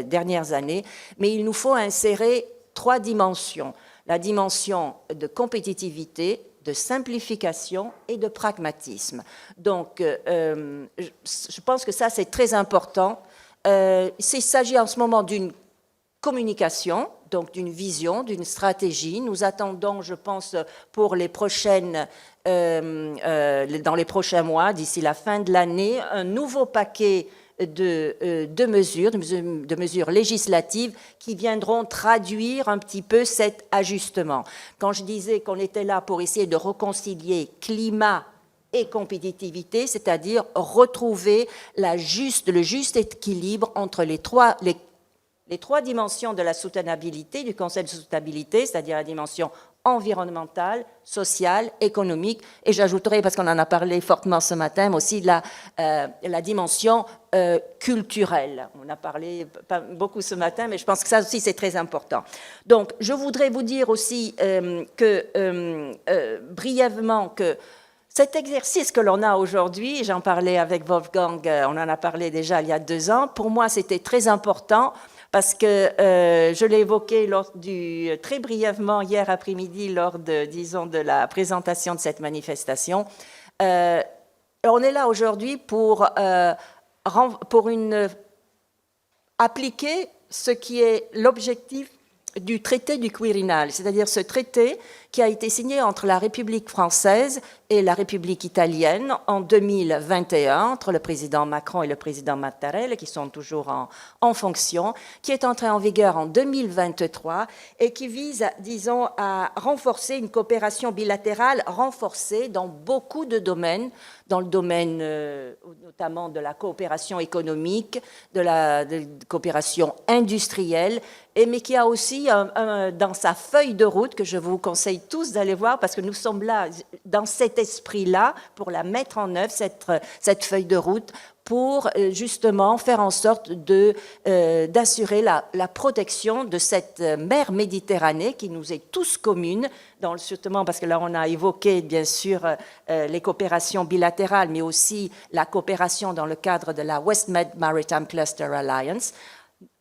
dernières années, mais il nous faut insérer 3 dimensions. La dimension de compétitivité, de simplification et de pragmatisme. Donc, je pense que ça, c'est très important. Il s'agit en ce moment d'une communication, donc d'une vision, d'une stratégie. Nous attendons, je pense, pour les dans les prochains mois, d'ici la fin de l'année, un nouveau paquet de mesures législatives qui viendront traduire un petit peu cet ajustement. Quand je disais qu'on était là pour essayer de réconcilier climat et compétitivité, c'est-à-dire retrouver le juste équilibre entre les trois dimensions de la soutenabilité, du concept de soutenabilité, c'est-à-dire la dimension environnementale, sociale, économique, et j'ajouterai, parce qu'on en a parlé fortement ce matin, mais aussi la dimension culturelle. On a parlé pas beaucoup ce matin, mais je pense que ça aussi c'est très important. Donc, je voudrais vous dire aussi brièvement que cet exercice que l'on a aujourd'hui, j'en parlais avec Wolfgang, on en a parlé déjà il y a 2 ans, pour moi c'était très important, parce que je l'ai évoqué très brièvement hier après-midi lors de la présentation de cette manifestation. On est là aujourd'hui pour appliquer ce qui est l'objectif du traité du Quirinal, c'est-à-dire ce traité qui a été signé entre la République française et la République italienne en 2021, entre le président Macron et le président Mattarella, qui sont toujours en fonction, qui est entré en vigueur en 2023 et qui vise, disons, à renforcer une coopération bilatérale renforcée dans beaucoup de domaines, dans le domaine notamment de la coopération économique, de la coopération industrielle, mais qui a aussi dans sa feuille de route, que je vous conseille tous d'aller voir, parce que nous sommes là, dans cet esprit-là, pour la mettre en œuvre, cette feuille de route, pour justement faire en sorte d'assurer la protection de cette mer Méditerranée qui nous est tous commune, justement parce que là on a évoqué bien sûr les coopérations bilatérales, mais aussi la coopération dans le cadre de la West Med Maritime Cluster Alliance.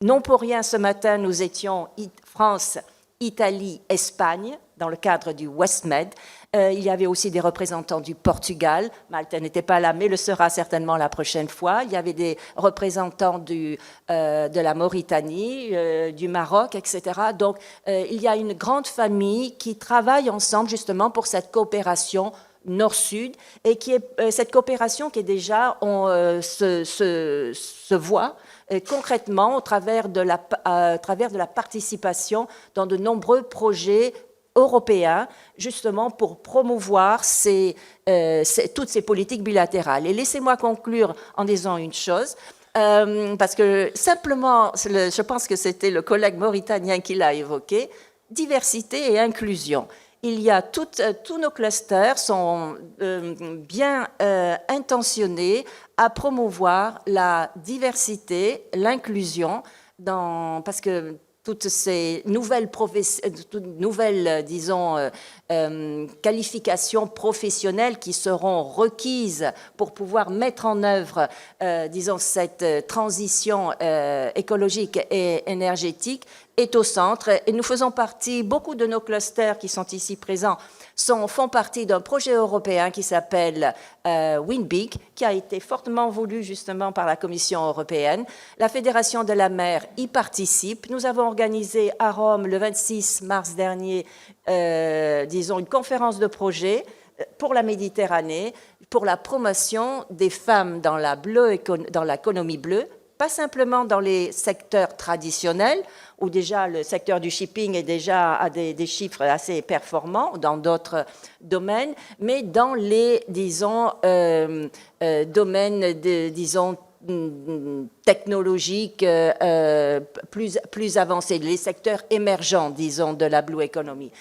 Non pour rien, ce matin, nous étions France, Italie, Espagne, dans le cadre du WestMed. Il y avait aussi des représentants du Portugal. Malte n'était pas là, mais le sera certainement la prochaine fois. Il y avait des représentants de la Mauritanie, du Maroc, etc. Donc, il y a une grande famille qui travaille ensemble justement pour cette coopération Nord-Sud, et cette coopération qui est déjà, se voit concrètement à travers de la participation dans de nombreux projets européens, justement pour promouvoir toutes ces politiques bilatérales. Et laissez-moi conclure en disant une chose, parce que simplement, je pense que c'était le collègue mauritanien qui l'a évoqué, diversité et inclusion. Il y a tous nos clusters sont bien intentionnés à promouvoir la diversité, l'inclusion, parce que toutes ces nouvelles disons, qualifications professionnelles qui seront requises pour pouvoir mettre en œuvre, disons, cette transition écologique et énergétique est au centre. Et nous faisons partie, beaucoup de nos clusters qui sont ici présents font partie d'un projet européen qui s'appelle WinBig, qui a été fortement voulu justement par la Commission européenne. La Fédération de la mer y participe. Nous avons organisé à Rome le 26 mars dernier, disons, une conférence de projet pour la Méditerranée, pour la promotion des femmes dans l'économie bleue, pas simplement dans les secteurs traditionnels, où déjà le secteur du shipping est déjà à des chiffres assez performants, dans d'autres domaines, mais dans les, disons, domaines, disons, technologiques plus avancés, les secteurs émergents, disons, de la Blue Economy.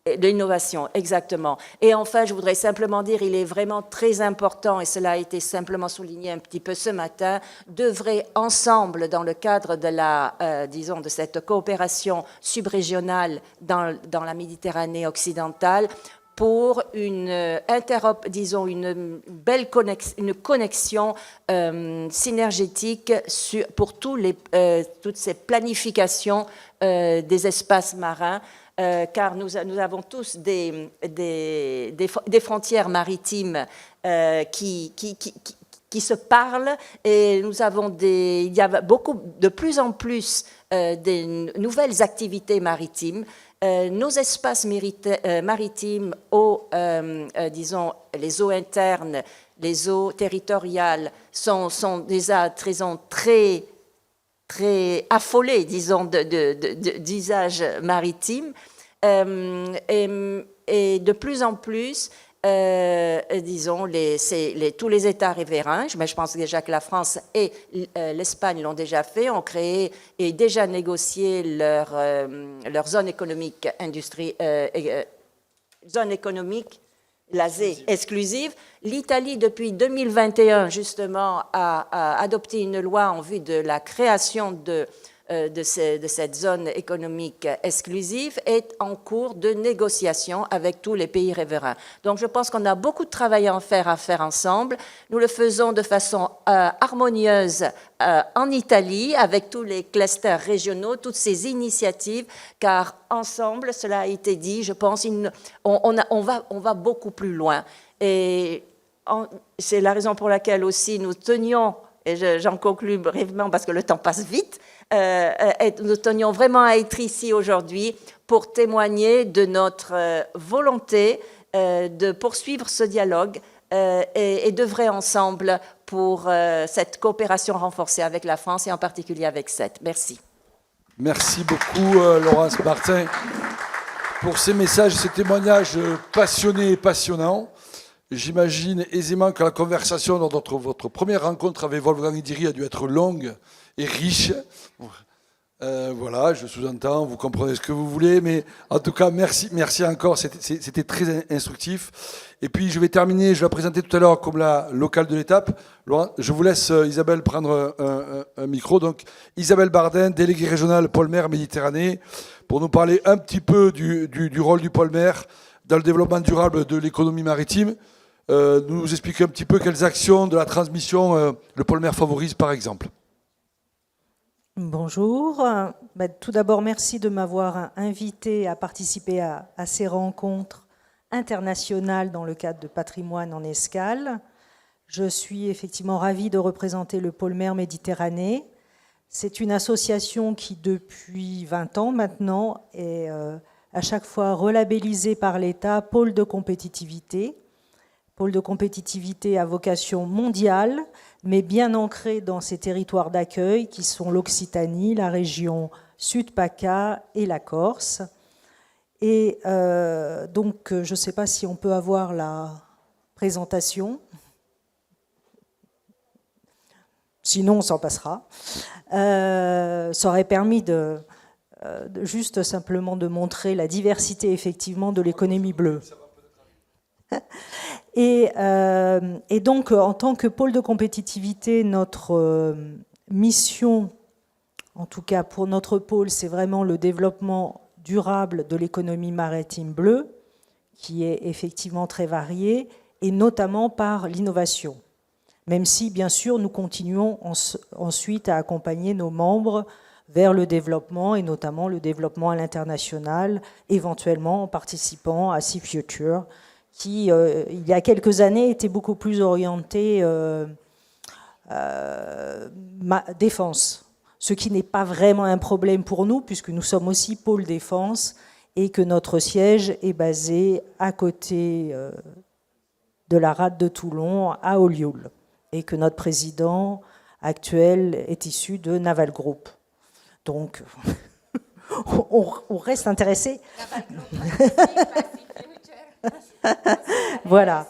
De l'innovation, exactement. Et enfin, je voudrais simplement dire, il est vraiment très important, et cela a été simplement souligné un petit peu ce matin, d'œuvrer ensemble dans le cadre de disons, de cette coopération subrégionale dans la Méditerranée occidentale pour une belle connexion synergétique pour toutes ces planifications des espaces marins. Car nous avons tous des frontières maritimes qui se parlent, et il y a de plus en plus des nouvelles activités maritimes. Nos espaces maritimes, disons, les eaux internes, les eaux territoriales sont déjà très affolés, disons, d'usage maritime, et de plus en plus, disons, tous les États riverains, mais je pense déjà que la France et l'Espagne l'ont déjà fait, ont créé et déjà négocié leur zone économique zone économique, la ZE exclusive. L'Italie, depuis 2021, justement, a adopté une loi en vue de la création de cette zone économique exclusive, est en cours de négociation avec tous les pays riverains. Donc je pense qu'on a beaucoup de travail à faire ensemble. Nous le faisons de façon harmonieuse en Italie, avec tous les clusters régionaux, toutes ces initiatives, car ensemble, cela a été dit, je pense, on va beaucoup plus loin. Et c'est la raison pour laquelle aussi nous tenions, et j'en conclus brièvement parce que le temps passe vite, nous tenions vraiment à être ici aujourd'hui pour témoigner de notre volonté de poursuivre ce dialogue et d'œuvrer ensemble pour cette coopération renforcée avec la France et en particulier avec CET. Merci. Merci beaucoup, Laurence Martin, pour ces messages, ces témoignages passionnés et passionnants. J'imagine aisément que la conversation dans votre première rencontre avec Wolfgang Idiri a dû être longue et riche. Voilà, je sous-entends, vous comprenez ce que vous voulez, mais en tout cas, merci encore, c'était très instructif. Et puis je vais terminer, je vais la présenter tout à l'heure comme la locale de l'étape. Laurent, je vous laisse, Isabelle, prendre un micro. Donc Isabelle Bardin, déléguée régionale pôle mer Méditerranée, pour nous parler un petit peu du rôle du pôle mer dans le développement durable de l'économie maritime. Nous expliquer un petit peu quelles actions de la transmission le pôle mer favorise, par exemple. Bonjour. Tout d'abord, merci de m'avoir invité à participer à ces rencontres internationales dans le cadre de Patrimoine en Escale. Je suis effectivement ravie de représenter le Pôle Mer Méditerranée. C'est une association qui, depuis 20 ans maintenant, est à chaque fois relabellisée par l'État Pôle de compétitivité. Pôle de compétitivité à vocation mondiale, mais bien ancré dans ces territoires d'accueil qui sont l'Occitanie, la région Sud-PACA et la Corse. Et donc, je ne sais pas si on peut avoir la présentation. Sinon, on s'en passera. Ça aurait permis de juste simplement de montrer la diversité, effectivement, de l'économie bleue. Et donc, en tant que pôle de compétitivité, notre mission, en tout cas pour notre pôle, c'est vraiment le développement durable de l'économie maritime bleue, qui est effectivement très variée, et notamment par l'innovation. Même si, bien sûr, nous continuons ensuite à accompagner nos membres vers le développement, et notamment le développement à l'international, éventuellement en participant à Sea Future, qui, il y a quelques années, était beaucoup plus orienté défense, ce qui n'est pas vraiment un problème pour nous, puisque nous sommes aussi pôle défense, et que notre siège est basé à côté de la rade de Toulon, à Olioul, et que notre président actuel est issu de Naval Group. Donc, on reste intéressé. Voilà.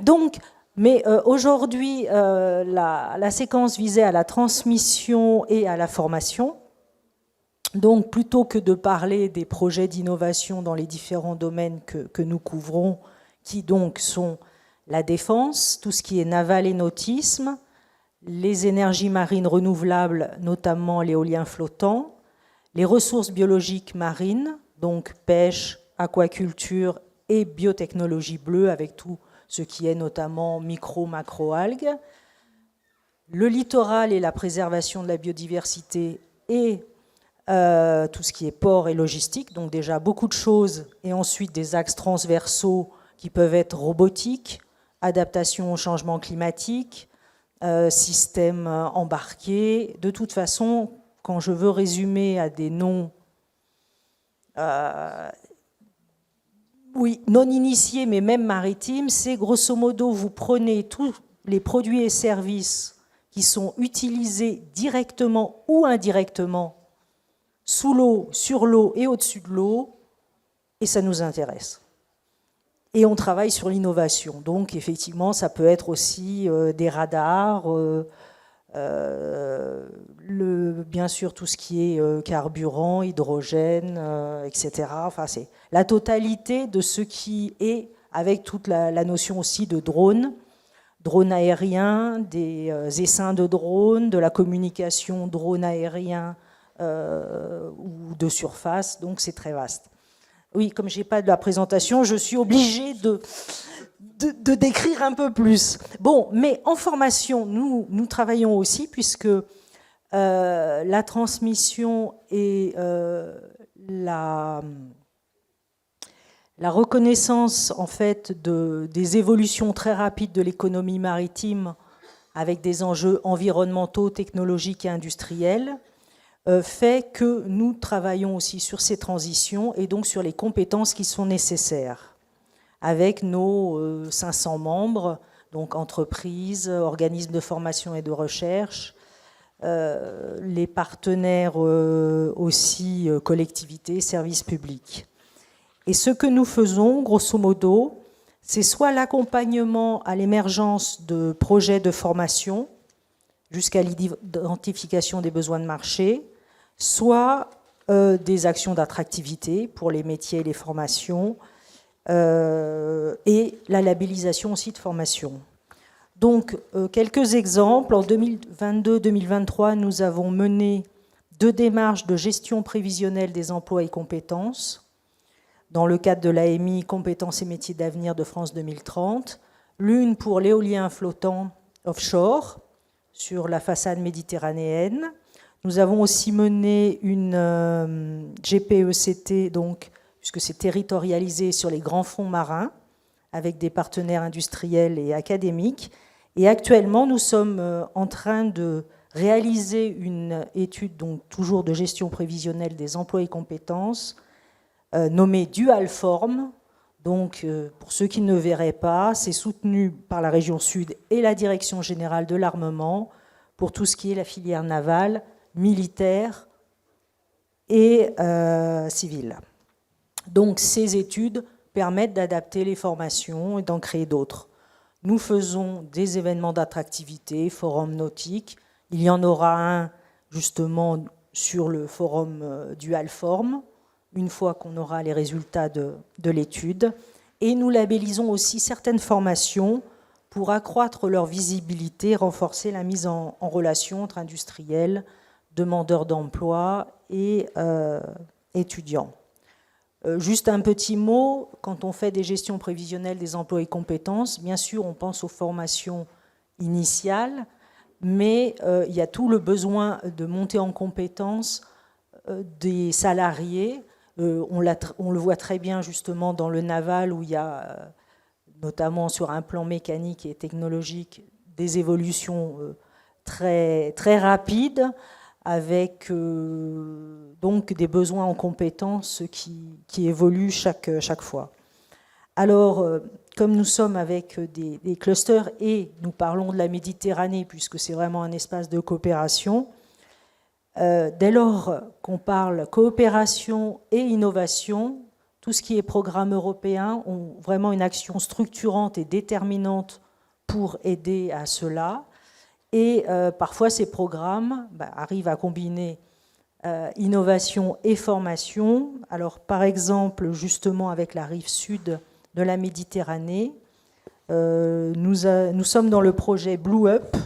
Donc, mais aujourd'hui, la séquence visait à la transmission et à la formation. Donc, plutôt que de parler des projets d'innovation dans les différents domaines que nous couvrons, qui donc sont la défense, tout ce qui est naval et nautisme, les énergies marines renouvelables, notamment l'éolien flottant, les ressources biologiques marines, donc pêche, aquaculture et biotechnologie bleue, avec tout ce qui est notamment micro-macro-algues, le littoral et la préservation de la biodiversité et tout ce qui est port et logistique, donc déjà beaucoup de choses, et ensuite des axes transversaux qui peuvent être robotiques, adaptation au changement climatique, système embarqué. De toute façon, quand je veux résumer à des noms non initiés, mais même maritimes, c'est grosso modo, vous prenez tous les produits et services qui sont utilisés directement ou indirectement sous l'eau, sur l'eau et au-dessus de l'eau, et ça nous intéresse. Et on travaille sur l'innovation. Donc, effectivement, ça peut être aussi des radars, bien sûr, tout ce qui est carburant, hydrogène, etc. Enfin, c'est la totalité de ce qui est, avec toute la notion aussi de drone aérien, des essaims de drones, de la communication drone aérien ou de surface. Donc, c'est très vaste. Oui, comme je n'ai pas de la présentation, je suis obligée de décrire un peu plus. Bon, mais en formation, nous travaillons aussi, puisque la transmission et la reconnaissance, en fait, des évolutions très rapides de l'économie maritime, avec des enjeux environnementaux, technologiques et industriels, fait que nous travaillons aussi sur ces transitions et donc sur les compétences qui sont nécessaires avec nos 500 membres, donc entreprises, organismes de formation et de recherche, les partenaires aussi, collectivités, services publics. Et ce que nous faisons, grosso modo, c'est soit l'accompagnement à l'émergence de projets de formation jusqu'à l'identification des besoins de marché, soit des actions d'attractivité pour les métiers et les formations, et la labellisation aussi de formation. Donc, quelques exemples. En 2022-2023, nous avons mené 2 démarches de gestion prévisionnelle des emplois et compétences dans le cadre de l'AMI Compétences et métiers d'avenir de France 2030. L'une pour l'éolien flottant offshore sur la façade méditerranéenne. Nous avons aussi mené une GPECT, donc, puisque c'est territorialisé sur les grands fonds marins, avec des partenaires industriels et académiques. Et actuellement, nous sommes en train de réaliser une étude, donc toujours de gestion prévisionnelle des emplois et compétences, nommée Dualform. Donc, pour ceux qui ne verraient pas, c'est soutenu par la région Sud et la Direction générale de l'armement pour tout ce qui est la filière navale, militaire et civile. Donc, ces études permettent d'adapter les formations et d'en créer d'autres. Nous faisons des événements d'attractivité, forums nautiques. Il y en aura un justement sur le forum Dualform, une fois qu'on aura les résultats de l'étude. Et nous labellisons aussi certaines formations pour accroître leur visibilité, renforcer la mise en relation entre industriels, demandeurs d'emploi et étudiants. Juste un petit mot, quand on fait des gestions prévisionnelles des emplois et compétences, bien sûr, on pense aux formations initiales, mais il y a tout le besoin de monter en compétences des salariés. On le voit très bien justement dans le naval, où il y a, notamment sur un plan mécanique et technologique, des évolutions très, très rapides, avec donc des besoins en compétences qui évoluent chaque fois. Alors, comme nous sommes avec des clusters et nous parlons de la Méditerranée, puisque c'est vraiment un espace de coopération, dès lors qu'on parle coopération et innovation, tout ce qui est programme européen ont vraiment une action structurante et déterminante pour aider à cela. Et parfois, ces programmes arrivent à combiner innovation et formation. Alors, par exemple, justement, avec la rive sud de la Méditerranée, nous sommes dans le projet Blue Up,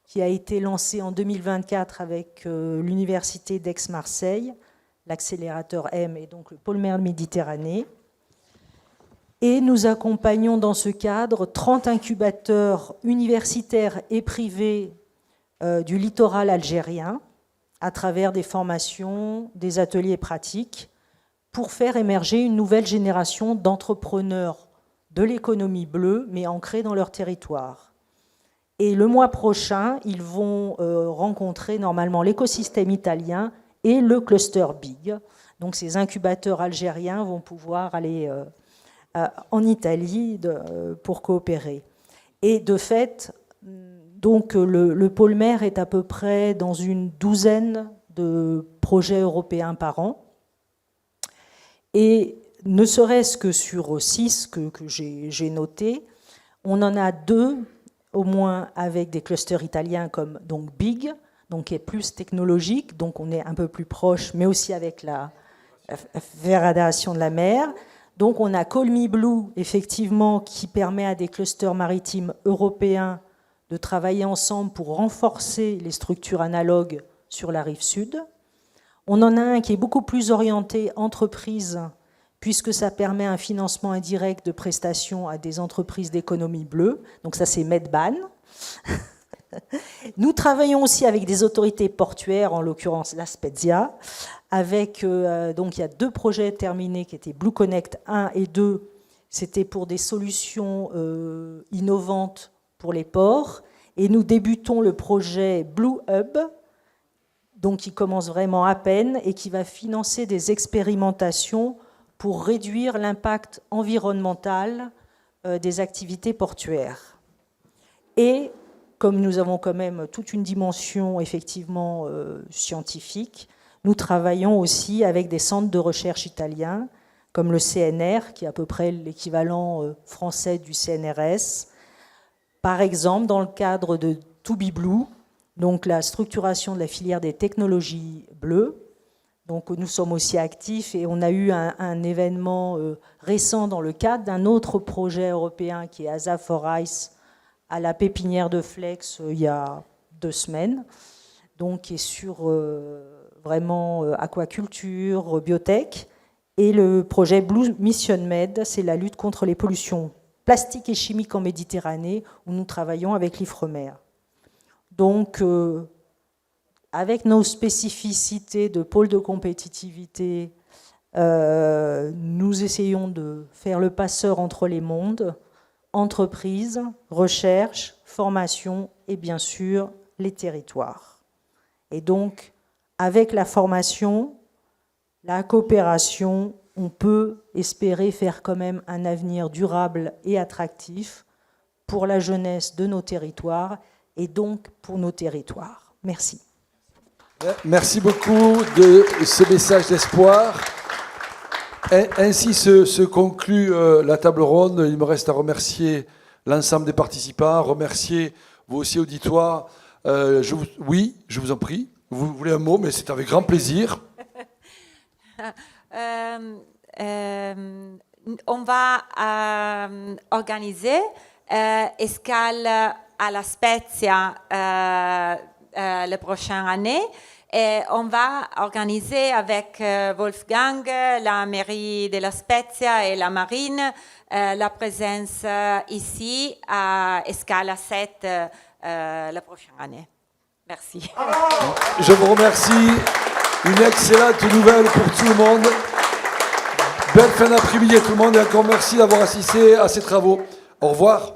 qui a été lancé en 2024 avec l'Université d'Aix-Marseille, l'accélérateur M et donc le pôle mer Méditerranée. Et nous accompagnons dans ce cadre 30 incubateurs universitaires et privés du littoral algérien à travers des formations, des ateliers pratiques pour faire émerger une nouvelle génération d'entrepreneurs de l'économie bleue, mais ancrés dans leur territoire. Et le mois prochain, ils vont rencontrer normalement l'écosystème italien et le cluster BIG. Donc ces incubateurs algériens vont pouvoir aller en Italie pour coopérer. Et de fait, donc le pôle mer est à peu près dans une douzaine de projets européens par an. Et ne serait-ce que sur 6 que j'ai notés, on en a 2 au moins avec des clusters italiens comme donc BIG, donc qui est plus technologique, donc on est un peu plus proche, mais aussi avec la Fédération de la mer. Donc on a Call Me Blue, effectivement, qui permet à des clusters maritimes européens de travailler ensemble pour renforcer les structures analogues sur la rive sud. On en a un qui est beaucoup plus orienté entreprise, puisque ça permet un financement indirect de prestations à des entreprises d'économie bleue. Donc ça, c'est Medban. Nous travaillons aussi avec des autorités portuaires, en l'occurrence la Spezia, avec, donc il y a 2 projets terminés qui étaient Blue Connect 1 et 2. C'était pour des solutions innovantes pour les ports. Et nous débutons le projet Blue Hub, donc qui commence vraiment à peine et qui va financer des expérimentations pour réduire l'impact environnemental des activités portuaires. Et comme nous avons quand même toute une dimension effectivement scientifique, nous travaillons aussi avec des centres de recherche italiens, comme le CNR, qui est à peu près l'équivalent français du CNRS. Par exemple, dans le cadre de To Be Blue, donc la structuration de la filière des technologies bleues. Donc nous sommes aussi actifs et on a eu un événement récent dans le cadre d'un autre projet européen qui est Asa for Ice à la pépinière de Flex il y a 2 semaines, donc qui est sur vraiment aquaculture, biotech. Et le projet Blue Mission Med, c'est la lutte contre les pollutions plastiques et chimiques en Méditerranée, où nous travaillons avec l'Ifremer. Donc, avec nos spécificités de pôle de compétitivité, nous essayons de faire le passeur entre les mondes, entreprises, recherche, formation et bien sûr les territoires. Et donc, avec la formation, la coopération, on peut espérer faire quand même un avenir durable et attractif pour la jeunesse de nos territoires et donc pour nos territoires. Merci. Merci beaucoup de ce message d'espoir. Ainsi se conclut la table ronde. Il me reste à remercier l'ensemble des participants, remercier vous aussi, auditoire. Oui, je vous en prie. Vous voulez un mot, mais c'est avec grand plaisir. On va organiser escale à La Spezia la prochaine année. Et on va organiser avec Wolfgang, la mairie de La Spezia et la marine, la présence ici à Escala 7 la prochaine année. Merci. Je vous remercie. Une excellente nouvelle pour tout le monde. Belle fin d'après-midi à tout le monde et encore merci d'avoir assisté à ces travaux. Au revoir.